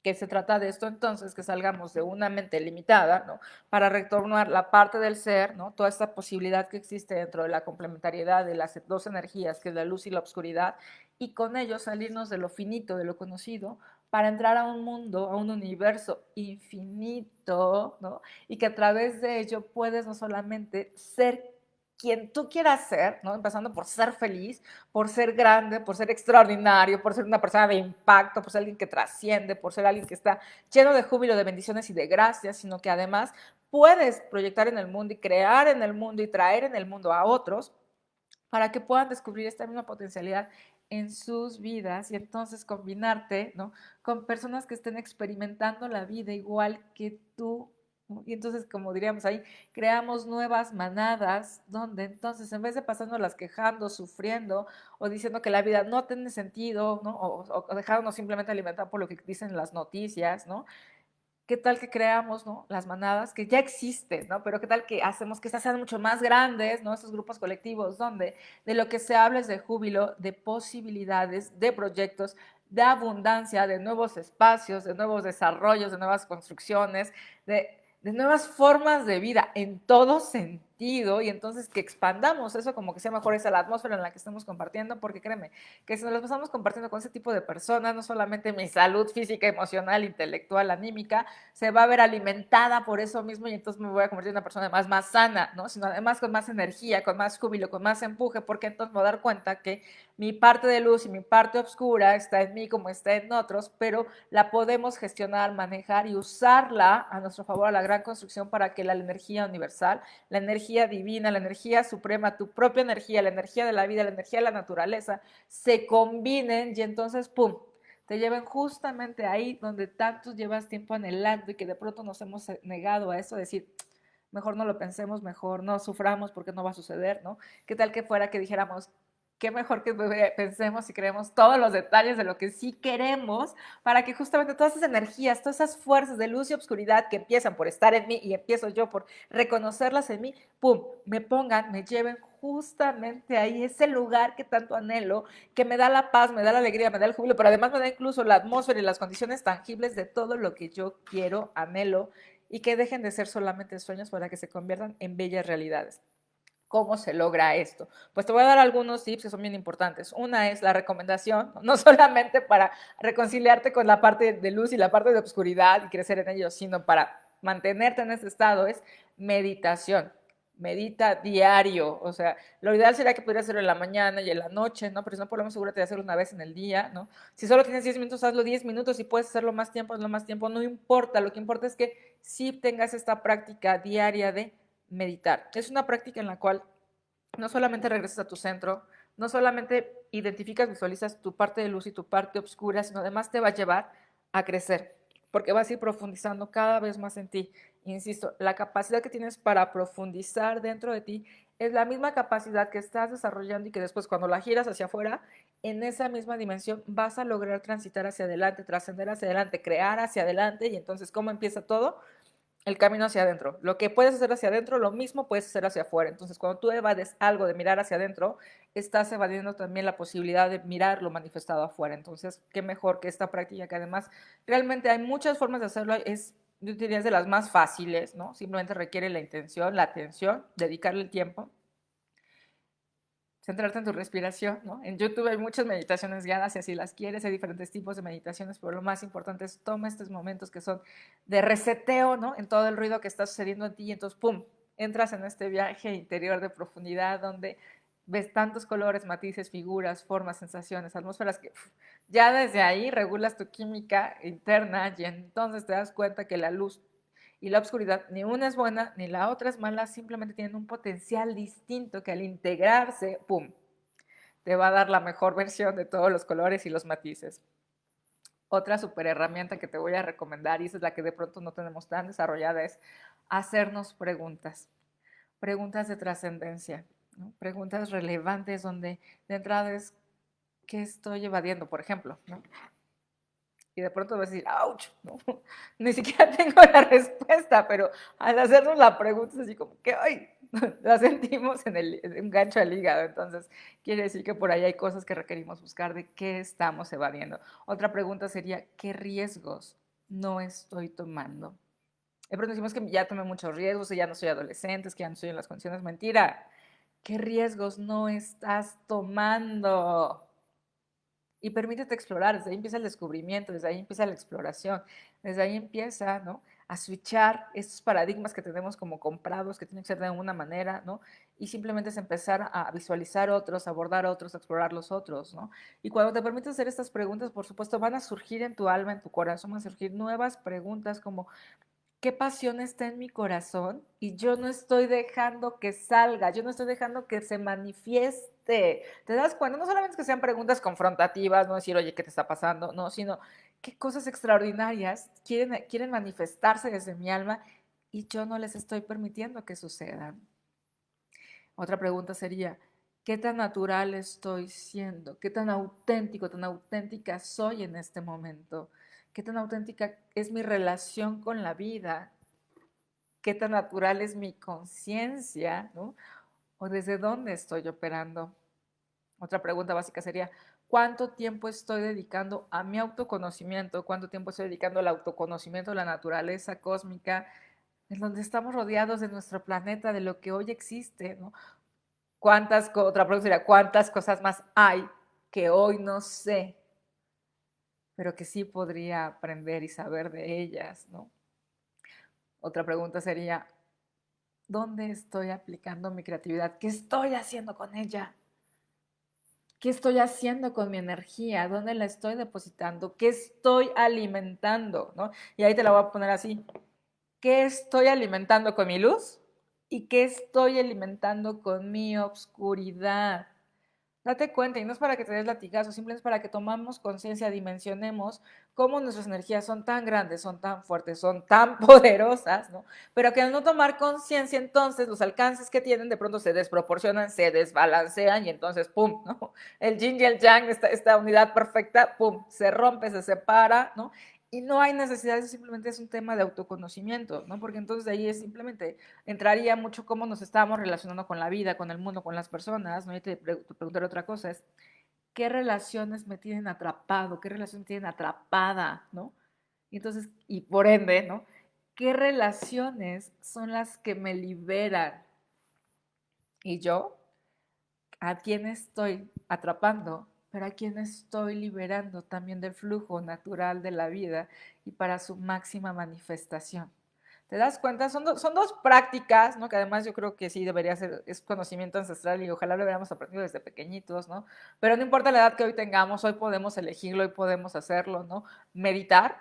Que se trata de esto entonces, que salgamos de una mente limitada, ¿no? Para retornar la parte del ser, ¿no? Toda esta posibilidad que existe dentro de la complementariedad de las dos energías, que es la luz y la oscuridad, y con ello salirnos de lo finito, de lo conocido, para entrar a un mundo, a un universo infinito, ¿no? Y que a través de ello puedes no solamente ser quien tú quieras ser, ¿no? Empezando por ser feliz, por ser grande, por ser extraordinario, por ser una persona de impacto, por ser alguien que trasciende, por ser alguien que está lleno de júbilo, de bendiciones y de gracias, sino que además puedes proyectar en el mundo y crear en el mundo y traer en el mundo a otros para que puedan descubrir esta misma potencialidad en sus vidas, y entonces combinarte, ¿no?, con personas que estén experimentando la vida igual que tú, ¿no? Y entonces, como diríamos ahí, creamos nuevas manadas donde entonces, en vez de pasándolas quejando, sufriendo o diciendo que la vida no tiene sentido, ¿no?, o dejándonos simplemente alimentar por lo que dicen las noticias, ¿no? ¿Qué tal que creamos, ¿no?, las manadas que ya existen, ¿no? Pero qué tal que hacemos que estas sean mucho más grandes, ¿no? Estos grupos colectivos donde de lo que se habla es de júbilo, de posibilidades, de proyectos, de abundancia, de nuevos espacios, de nuevos desarrollos, de nuevas construcciones, de nuevas formas de vida en todo sentido, y entonces que expandamos eso, como que sea mejor esa la atmósfera en la que estamos compartiendo, porque créeme, que si nos lo pasamos compartiendo con ese tipo de personas, no solamente mi salud física, emocional, intelectual, anímica, se va a ver alimentada por eso mismo, y entonces me voy a convertir en una persona además más sana, ¿no? Sino además con más energía, con más júbilo, con más empuje, porque entonces me voy a dar cuenta que mi parte de luz y mi parte oscura está en mí como está en otros, pero la podemos gestionar, manejar y usarla a nuestro favor, a la gran construcción, para que la energía universal, la energía divina, la energía suprema, tu propia energía, la energía de la vida, la energía de la naturaleza, se combinen y entonces, ¡pum!, te lleven justamente ahí donde tantos llevas tiempo anhelando y que de pronto nos hemos negado a eso, decir, mejor no lo pensemos, mejor no suframos porque no va a suceder, ¿no? ¿Qué tal que fuera que dijéramos, qué mejor que pensemos y creemos todos los detalles de lo que sí queremos para que justamente todas esas energías, todas esas fuerzas de luz y obscuridad que empiezan por estar en mí y empiezo yo por reconocerlas en mí, ¡pum!, me pongan, me lleven justamente ahí, ese lugar que tanto anhelo, que me da la paz, me da la alegría, me da el júbilo, pero además me da incluso la atmósfera y las condiciones tangibles de todo lo que yo quiero, anhelo, y que dejen de ser solamente sueños para que se conviertan en bellas realidades. ¿Cómo se logra esto? Pues te voy a dar algunos tips que son bien importantes. Una es la recomendación, no solamente para reconciliarte con la parte de luz y la parte de oscuridad y crecer en ellos, sino para mantenerte en ese estado, es meditación. Medita diario, o sea, lo ideal sería que pudieras hacerlo en la mañana y en la noche, ¿no? Pero si no, por lo menos asegúrate de hacerlo una vez en el día, ¿no? Si solo tienes 10 minutos, hazlo 10 minutos. Si puedes hacerlo más tiempo, hazlo más tiempo, no importa. Lo que importa es que sí tengas esta práctica diaria de meditar. Es una práctica en la cual no solamente regresas a tu centro, no solamente identificas, visualizas tu parte de luz y tu parte oscura, sino además te va a llevar a crecer, porque vas a ir profundizando cada vez más en ti. Insisto, la capacidad que tienes para profundizar dentro de ti es la misma capacidad que estás desarrollando y que después cuando la giras hacia afuera, en esa misma dimensión vas a lograr transitar hacia adelante, trascender hacia adelante, crear hacia adelante. Y entonces, ¿cómo empieza todo? El camino hacia adentro. Lo que puedes hacer hacia adentro, lo mismo puedes hacer hacia afuera. Entonces, cuando tú evades algo de mirar hacia adentro, estás evadiendo también la posibilidad de mirar lo manifestado afuera. Entonces, qué mejor que esta práctica, que además realmente hay muchas formas de hacerlo. Yo diría, es de las más fáciles, ¿no? Simplemente requiere la intención, la atención, dedicarle el tiempo, centrarte en tu respiración, ¿no? En YouTube hay muchas meditaciones guiadas, y así las quieres, hay diferentes tipos de meditaciones, pero lo más importante es toma estos momentos que son de reseteo, ¿no? En todo el ruido que está sucediendo en ti, y entonces, ¡pum!, entras en este viaje interior de profundidad donde ves tantos colores, matices, figuras, formas, sensaciones, atmósferas, que ya desde ahí regulas tu química interna y entonces te das cuenta que la luz y la oscuridad, ni una es buena ni la otra es mala, simplemente tienen un potencial distinto que al integrarse, ¡pum!, te va a dar la mejor versión de todos los colores y los matices. Otra super herramienta que te voy a recomendar, y esa es la que de pronto no tenemos tan desarrollada, es hacernos preguntas. Preguntas de trascendencia, ¿no? Preguntas relevantes donde de entrada es, ¿qué estoy evadiendo, por ejemplo? ¿No? Y de pronto vas a decir, ¡ouch!, ¿no? Ni siquiera tengo la respuesta, pero al hacernos la pregunta es así como que, ¡ay!, la sentimos en un gancho al hígado. Entonces, quiere decir que por ahí hay cosas que requerimos buscar de qué estamos evadiendo. Otra pregunta sería, ¿qué riesgos no estoy tomando? De pronto decimos que ya tomé muchos riesgos, que ya no soy adolescente, que ya no estoy en las condiciones. Mentira. ¿Qué riesgos no estás tomando? Y permítete explorar, desde ahí empieza el descubrimiento, desde ahí empieza la exploración, desde ahí empieza, ¿no?, a switchar estos paradigmas que tenemos como comprados, que tienen que ser de alguna manera, ¿no? Y simplemente es empezar a visualizar otros, a abordar otros, a explorar los otros, ¿no? Y cuando te permites hacer estas preguntas, por supuesto, van a surgir en tu alma, en tu corazón, van a surgir nuevas preguntas como, ¿qué pasión está en mi corazón? Y yo no estoy dejando que salga, yo no estoy dejando que se manifieste. ¿Te das cuenta? No solamente es que sean preguntas confrontativas, no decir, oye, ¿qué te está pasando? No, sino, ¿qué cosas extraordinarias quieren manifestarse desde mi alma y yo no les estoy permitiendo que sucedan? Otra pregunta sería, ¿qué tan natural estoy siendo? ¿Qué tan auténtico, tan auténtica soy en este momento? ¿Qué tan auténtica es mi relación con la vida? ¿Qué tan natural es mi conciencia, ¿no? ¿O desde dónde estoy operando? Otra pregunta básica sería, ¿cuánto tiempo estoy dedicando a mi autoconocimiento? ¿Cuánto tiempo estoy dedicando al autoconocimiento de la naturaleza cósmica, en donde estamos rodeados de nuestro planeta, de lo que hoy existe, ¿no? Otra pregunta sería, ¿cuántas cosas más hay que hoy no sé, pero que sí podría aprender y saber de ellas, ¿no? Otra pregunta sería, ¿dónde estoy aplicando mi creatividad? ¿Qué estoy haciendo con ella? ¿Qué estoy haciendo con mi energía? ¿Dónde la estoy depositando? ¿Qué estoy alimentando? ¿No? Y ahí te la voy a poner así. ¿Qué estoy alimentando con mi luz? ¿Y qué estoy alimentando con mi obscuridad? Date cuenta, y no es para que te des latigazo, simplemente es para que tomamos conciencia, dimensionemos cómo nuestras energías son tan grandes, son tan fuertes, son tan poderosas, ¿no? Pero que al no tomar conciencia, entonces los alcances que tienen de pronto se desproporcionan, se desbalancean y entonces, ¡pum!, ¿no? El yin y el yang, esta unidad perfecta, ¡pum!, se rompe, se separa, ¿no? Y no hay necesidad, eso simplemente es un tema de autoconocimiento, ¿no? Porque entonces de ahí es simplemente entraría mucho cómo nos estábamos relacionando con la vida, con el mundo, con las personas, ¿no? Y te preguntaré otra cosa, es, ¿qué relaciones me tienen atrapado? ¿Qué relación tienen atrapada, ¿no? Y entonces, y por ende, ¿no? ¿Qué relaciones son las que me liberan? Y yo, ¿a quién estoy atrapando? Pero a quién estoy liberando también del flujo natural de la vida y para su máxima manifestación. ¿Te das cuenta? Son dos prácticas, ¿no? Que además yo creo que sí debería ser, es conocimiento ancestral y ojalá lo hubiéramos aprendido desde pequeñitos, ¿no? Pero no importa la edad que hoy tengamos, hoy podemos elegirlo, hoy podemos hacerlo, ¿no? Meditar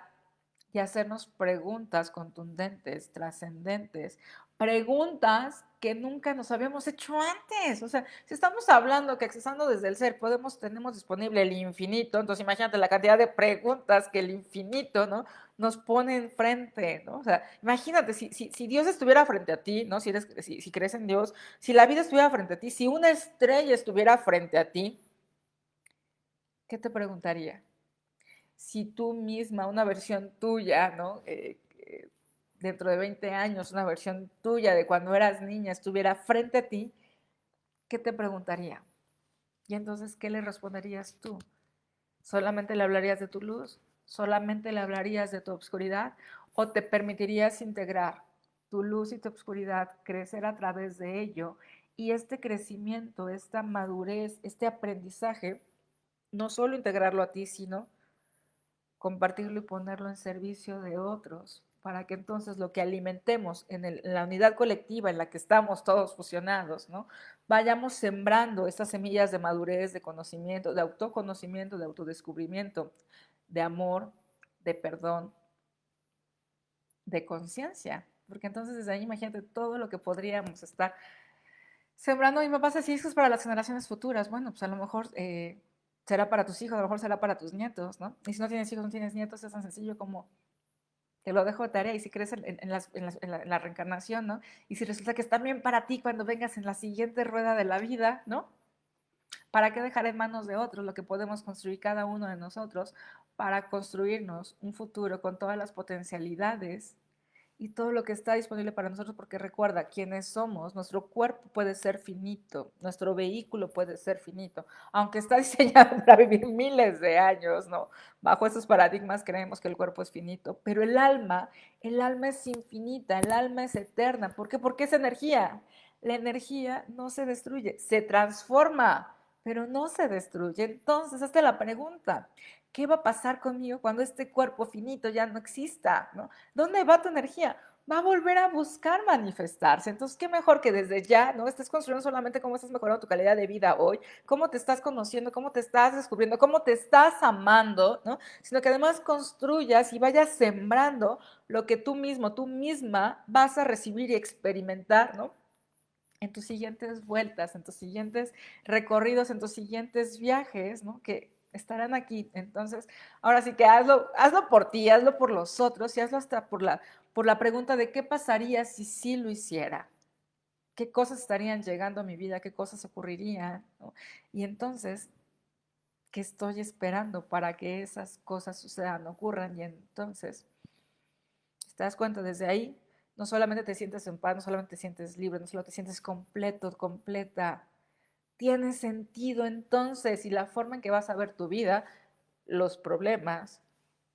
y hacernos preguntas contundentes, trascendentes, preguntas que nunca nos habíamos hecho antes. O sea, si estamos hablando que accesando desde el ser tenemos disponible el infinito, entonces imagínate la cantidad de preguntas que el infinito, ¿no?, nos pone enfrente, ¿no? O sea, imagínate, si Dios estuviera frente a ti, ¿no? Si crees en Dios, si la vida estuviera frente a ti, si una estrella estuviera frente a ti, ¿qué te preguntaría? Si tú misma, una versión tuya, ¿no? Dentro de 20 años, una versión tuya de cuando eras niña estuviera frente a ti, ¿qué te preguntaría? Y entonces, ¿qué le responderías tú? ¿Solamente le hablarías de tu luz? ¿Solamente le hablarías de tu obscuridad? ¿O te permitirías integrar tu luz y tu obscuridad, crecer a través de ello? Y este crecimiento, esta madurez, este aprendizaje, no solo integrarlo a ti, sino compartirlo y ponerlo en servicio de otros, para que entonces lo que alimentemos en la unidad colectiva en la que estamos todos fusionados, ¿no?, vayamos sembrando estas semillas de madurez, de conocimiento, de autoconocimiento, de autodescubrimiento, de amor, de perdón, de conciencia, porque entonces desde ahí imagínate todo lo que podríamos estar sembrando. Y me pasa así, eso es para las generaciones futuras. Bueno, pues a lo mejor será para tus hijos, a lo mejor será para tus nietos, ¿no? Y si no tienes hijos, no tienes nietos, es tan sencillo como te lo dejo de tarea. Y si crees en la reencarnación, ¿no? Y si resulta que es también para ti cuando vengas en la siguiente rueda de la vida, ¿no? ¿Para qué dejar en manos de otros lo que podemos construir cada uno de nosotros para construirnos un futuro con todas las potencialidades y todo lo que está disponible para nosotros? Porque recuerda, quiénes somos, nuestro cuerpo puede ser finito, nuestro vehículo puede ser finito, aunque está diseñado para vivir miles de años, ¿no? Bajo esos paradigmas creemos que el cuerpo es finito, pero el alma es infinita, el alma es eterna. ¿Por qué? Porque es energía. La energía no se destruye, se transforma, pero no se destruye. Entonces, hazte la pregunta, ¿qué va a pasar conmigo cuando este cuerpo finito ya no exista, ¿no? ¿Dónde va tu energía? Va a volver a buscar manifestarse. Entonces, qué mejor que desde ya, ¿no?, estés construyendo solamente cómo estás mejorando tu calidad de vida hoy, cómo te estás conociendo, cómo te estás descubriendo, cómo te estás amando, ¿no? Sino que además construyas y vayas sembrando lo que tú mismo, tú misma vas a recibir y experimentar, ¿no?, en tus siguientes vueltas, en tus siguientes recorridos, en tus siguientes viajes, ¿no?, que estarán aquí. Entonces, ahora sí que hazlo por ti, hazlo por los otros y hazlo hasta por la pregunta de qué pasaría si sí lo hiciera, qué cosas estarían llegando a mi vida, qué cosas ocurrirían, ¿no? Y entonces, ¿qué estoy esperando para que esas cosas sucedan, ocurran? Y entonces, ¿te das cuenta? Desde ahí no solamente te sientes en paz, no solamente te sientes libre, no solo te sientes completo, completa. Tiene sentido entonces, y la forma en que vas a ver tu vida, los problemas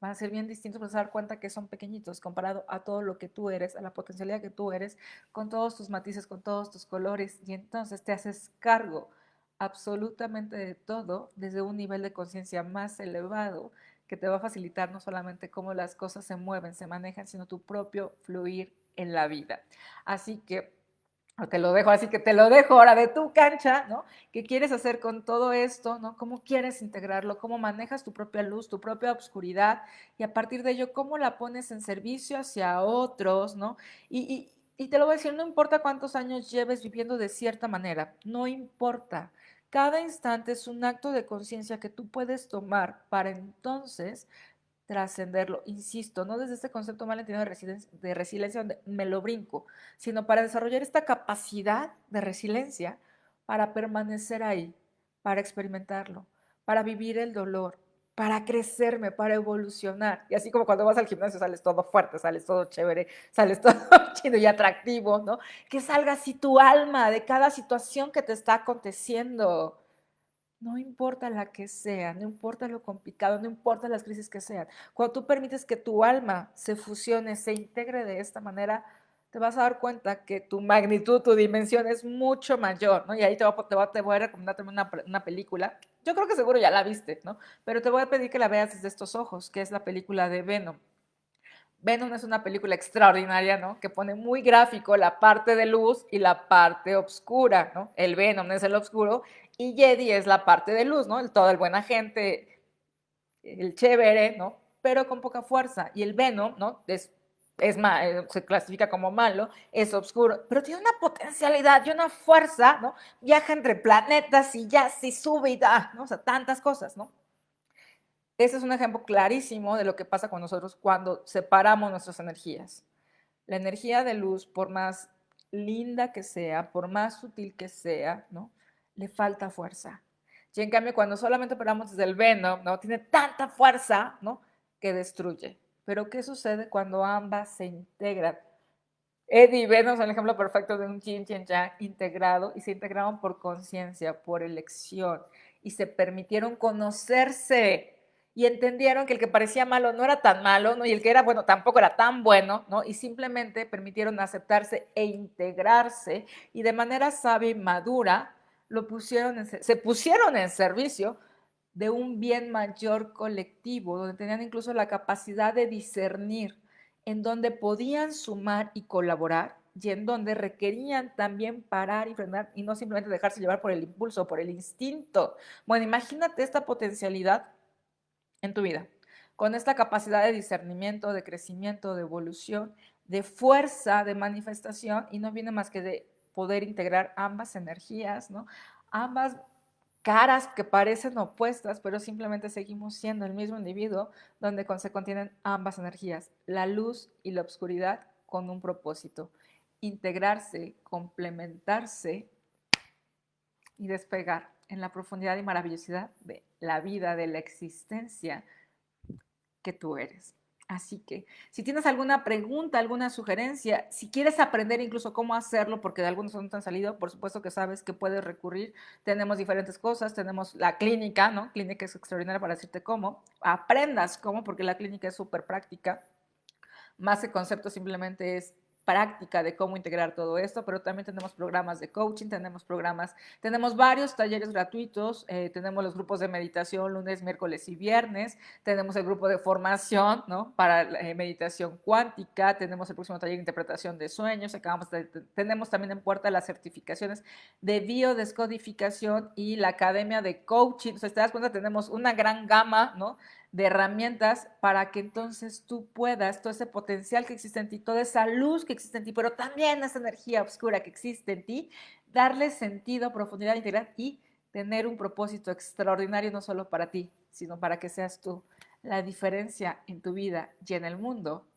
van a ser bien distintos, vas a dar cuenta que son pequeñitos comparado a todo lo que tú eres, a la potencialidad que tú eres, con todos tus matices, con todos tus colores, y entonces te haces cargo absolutamente de todo desde un nivel de conciencia más elevado que te va a facilitar no solamente cómo las cosas se mueven, se manejan, sino tu propio fluir en la vida. Así que te lo dejo, así que te lo dejo ahora de tu cancha, ¿no? ¿Qué quieres hacer con todo esto, ¿no? ¿Cómo quieres integrarlo? ¿Cómo manejas tu propia luz, tu propia oscuridad? Y a partir de ello, ¿cómo la pones en servicio hacia otros, ¿no? Y te lo voy a decir, no importa cuántos años lleves viviendo de cierta manera, no importa. Cada instante es un acto de conciencia que tú puedes tomar para entonces trascenderlo. Insisto, no desde este concepto mal entendido de resiliencia donde me lo brinco, sino para desarrollar esta capacidad de resiliencia para permanecer ahí, para experimentarlo, para vivir el dolor, para crecerme, para evolucionar. Y así como cuando vas al gimnasio sales todo fuerte, sales todo chévere, sales todo chido y atractivo, ¿no? Que salga así tu alma de cada situación que te está aconteciendo. No importa la que sea, no importa lo complicado, no importa las crisis que sean. Cuando tú permites que tu alma se fusione, se integre de esta manera, te vas a dar cuenta que tu magnitud, tu dimensión es mucho mayor, ¿no? Y ahí te voy a recomendar también una película. Yo creo que seguro ya la viste, ¿no? Pero te voy a pedir que la veas desde estos ojos, que es la película de Venom. Venom es una película extraordinaria, ¿no? Que pone muy gráfico la parte de luz y la parte oscura, ¿no? El Venom es el oscuro y Jedi es la parte de luz, ¿no? Todo el buen agente, el chévere, ¿no? Pero con poca fuerza. Y el Venom, ¿no? Se clasifica como malo, es oscuro, pero tiene una potencialidad y una fuerza, ¿no? Viaja entre planetas y ya se sube y da, ¿no? O sea, tantas cosas, ¿no? Ese es un ejemplo clarísimo de lo que pasa con nosotros cuando separamos nuestras energías. La energía de luz, por más linda que sea, por más sutil que sea, ¿no? Le falta fuerza. Y en cambio, cuando solamente operamos desde el Venom, ¿no? Tiene tanta fuerza, ¿no? Que destruye. Pero ¿qué sucede cuando ambas se integran? Eddie y Venom son el ejemplo perfecto de un yin y yang integrado y se integraron por conciencia, por elección y se permitieron conocerse y entendieron que el que parecía malo no era tan malo, ¿no? Y el que era bueno tampoco era tan bueno, ¿no? Y simplemente permitieron aceptarse e integrarse y de manera sabia y madura se pusieron en servicio de un bien mayor colectivo, donde tenían incluso la capacidad de discernir en donde podían sumar y colaborar y en donde requerían también parar y frenar y no simplemente dejarse llevar por el impulso, por el instinto. Bueno, imagínate esta potencialidad en tu vida, con esta capacidad de discernimiento, de crecimiento, de evolución, de fuerza, de manifestación, y no viene más que de poder integrar ambas energías, ¿no? Ambas caras que parecen opuestas, pero simplemente seguimos siendo el mismo individuo donde se contienen ambas energías, la luz y la oscuridad con un propósito, integrarse, complementarse y despegar en la profundidad y maravillosidad de la vida, de la existencia que tú eres. Así que si tienes alguna pregunta, alguna sugerencia, si quieres aprender incluso cómo hacerlo, porque de algunos no te han salido, por supuesto que sabes que puedes recurrir. Tenemos diferentes cosas, tenemos la clínica, ¿no? Clínica es extraordinaria para decirte cómo. Aprendas cómo, porque la clínica es súper práctica. Más que concepto simplemente es práctica de cómo integrar todo esto, pero también tenemos programas de coaching, tenemos varios talleres gratuitos, tenemos los grupos de meditación lunes, miércoles y viernes, tenemos el grupo de formación, ¿no? Para meditación cuántica, tenemos el próximo taller de interpretación de sueños, tenemos también en puerta las certificaciones de biodescodificación y la academia de coaching. O sea, te das cuenta, tenemos una gran gama, ¿no? De herramientas para que entonces tú puedas, todo ese potencial que existe en ti, toda esa luz que existe en ti, pero también esa energía oscura que existe en ti, darle sentido, profundidad, integridad y tener un propósito extraordinario no solo para ti, sino para que seas tú la diferencia en tu vida y en el mundo,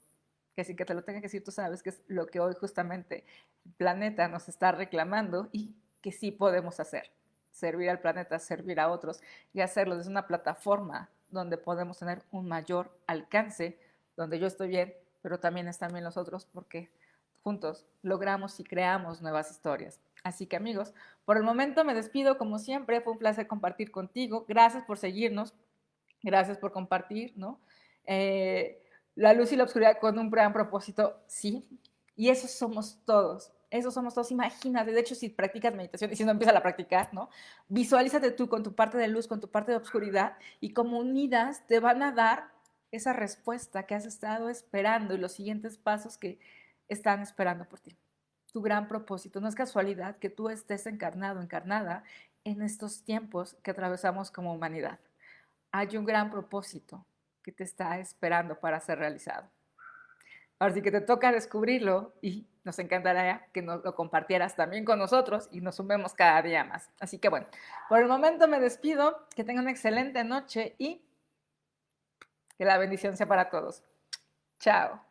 que sin que te lo tenga que decir, tú sabes que es lo que hoy justamente el planeta nos está reclamando y que sí podemos hacer, servir al planeta, servir a otros y hacerlo desde una plataforma donde podemos tener un mayor alcance, donde yo estoy bien, pero también están bien los otros, porque juntos logramos y creamos nuevas historias. Así que amigos, por el momento me despido como siempre, fue un placer compartir contigo, gracias por seguirnos, gracias por compartir, ¿no? La luz y la oscuridad con un gran propósito, sí, y esos somos todos, imagínate, de hecho si practicas meditación y si no empiezas a practicar, ¿no? Visualízate tú con tu parte de luz, con tu parte de oscuridad y como unidas te van a dar esa respuesta que has estado esperando y los siguientes pasos que están esperando por ti. Tu gran propósito, no es casualidad que tú estés encarnado, encarnada en estos tiempos que atravesamos como humanidad. Hay un gran propósito que te está esperando para ser realizado. Ahora sí que te toca descubrirlo y nos encantaría que nos lo compartieras también con nosotros y nos sumemos cada día más. Así que bueno, por el momento me despido, que tengan una excelente noche y que la bendición sea para todos. Chao.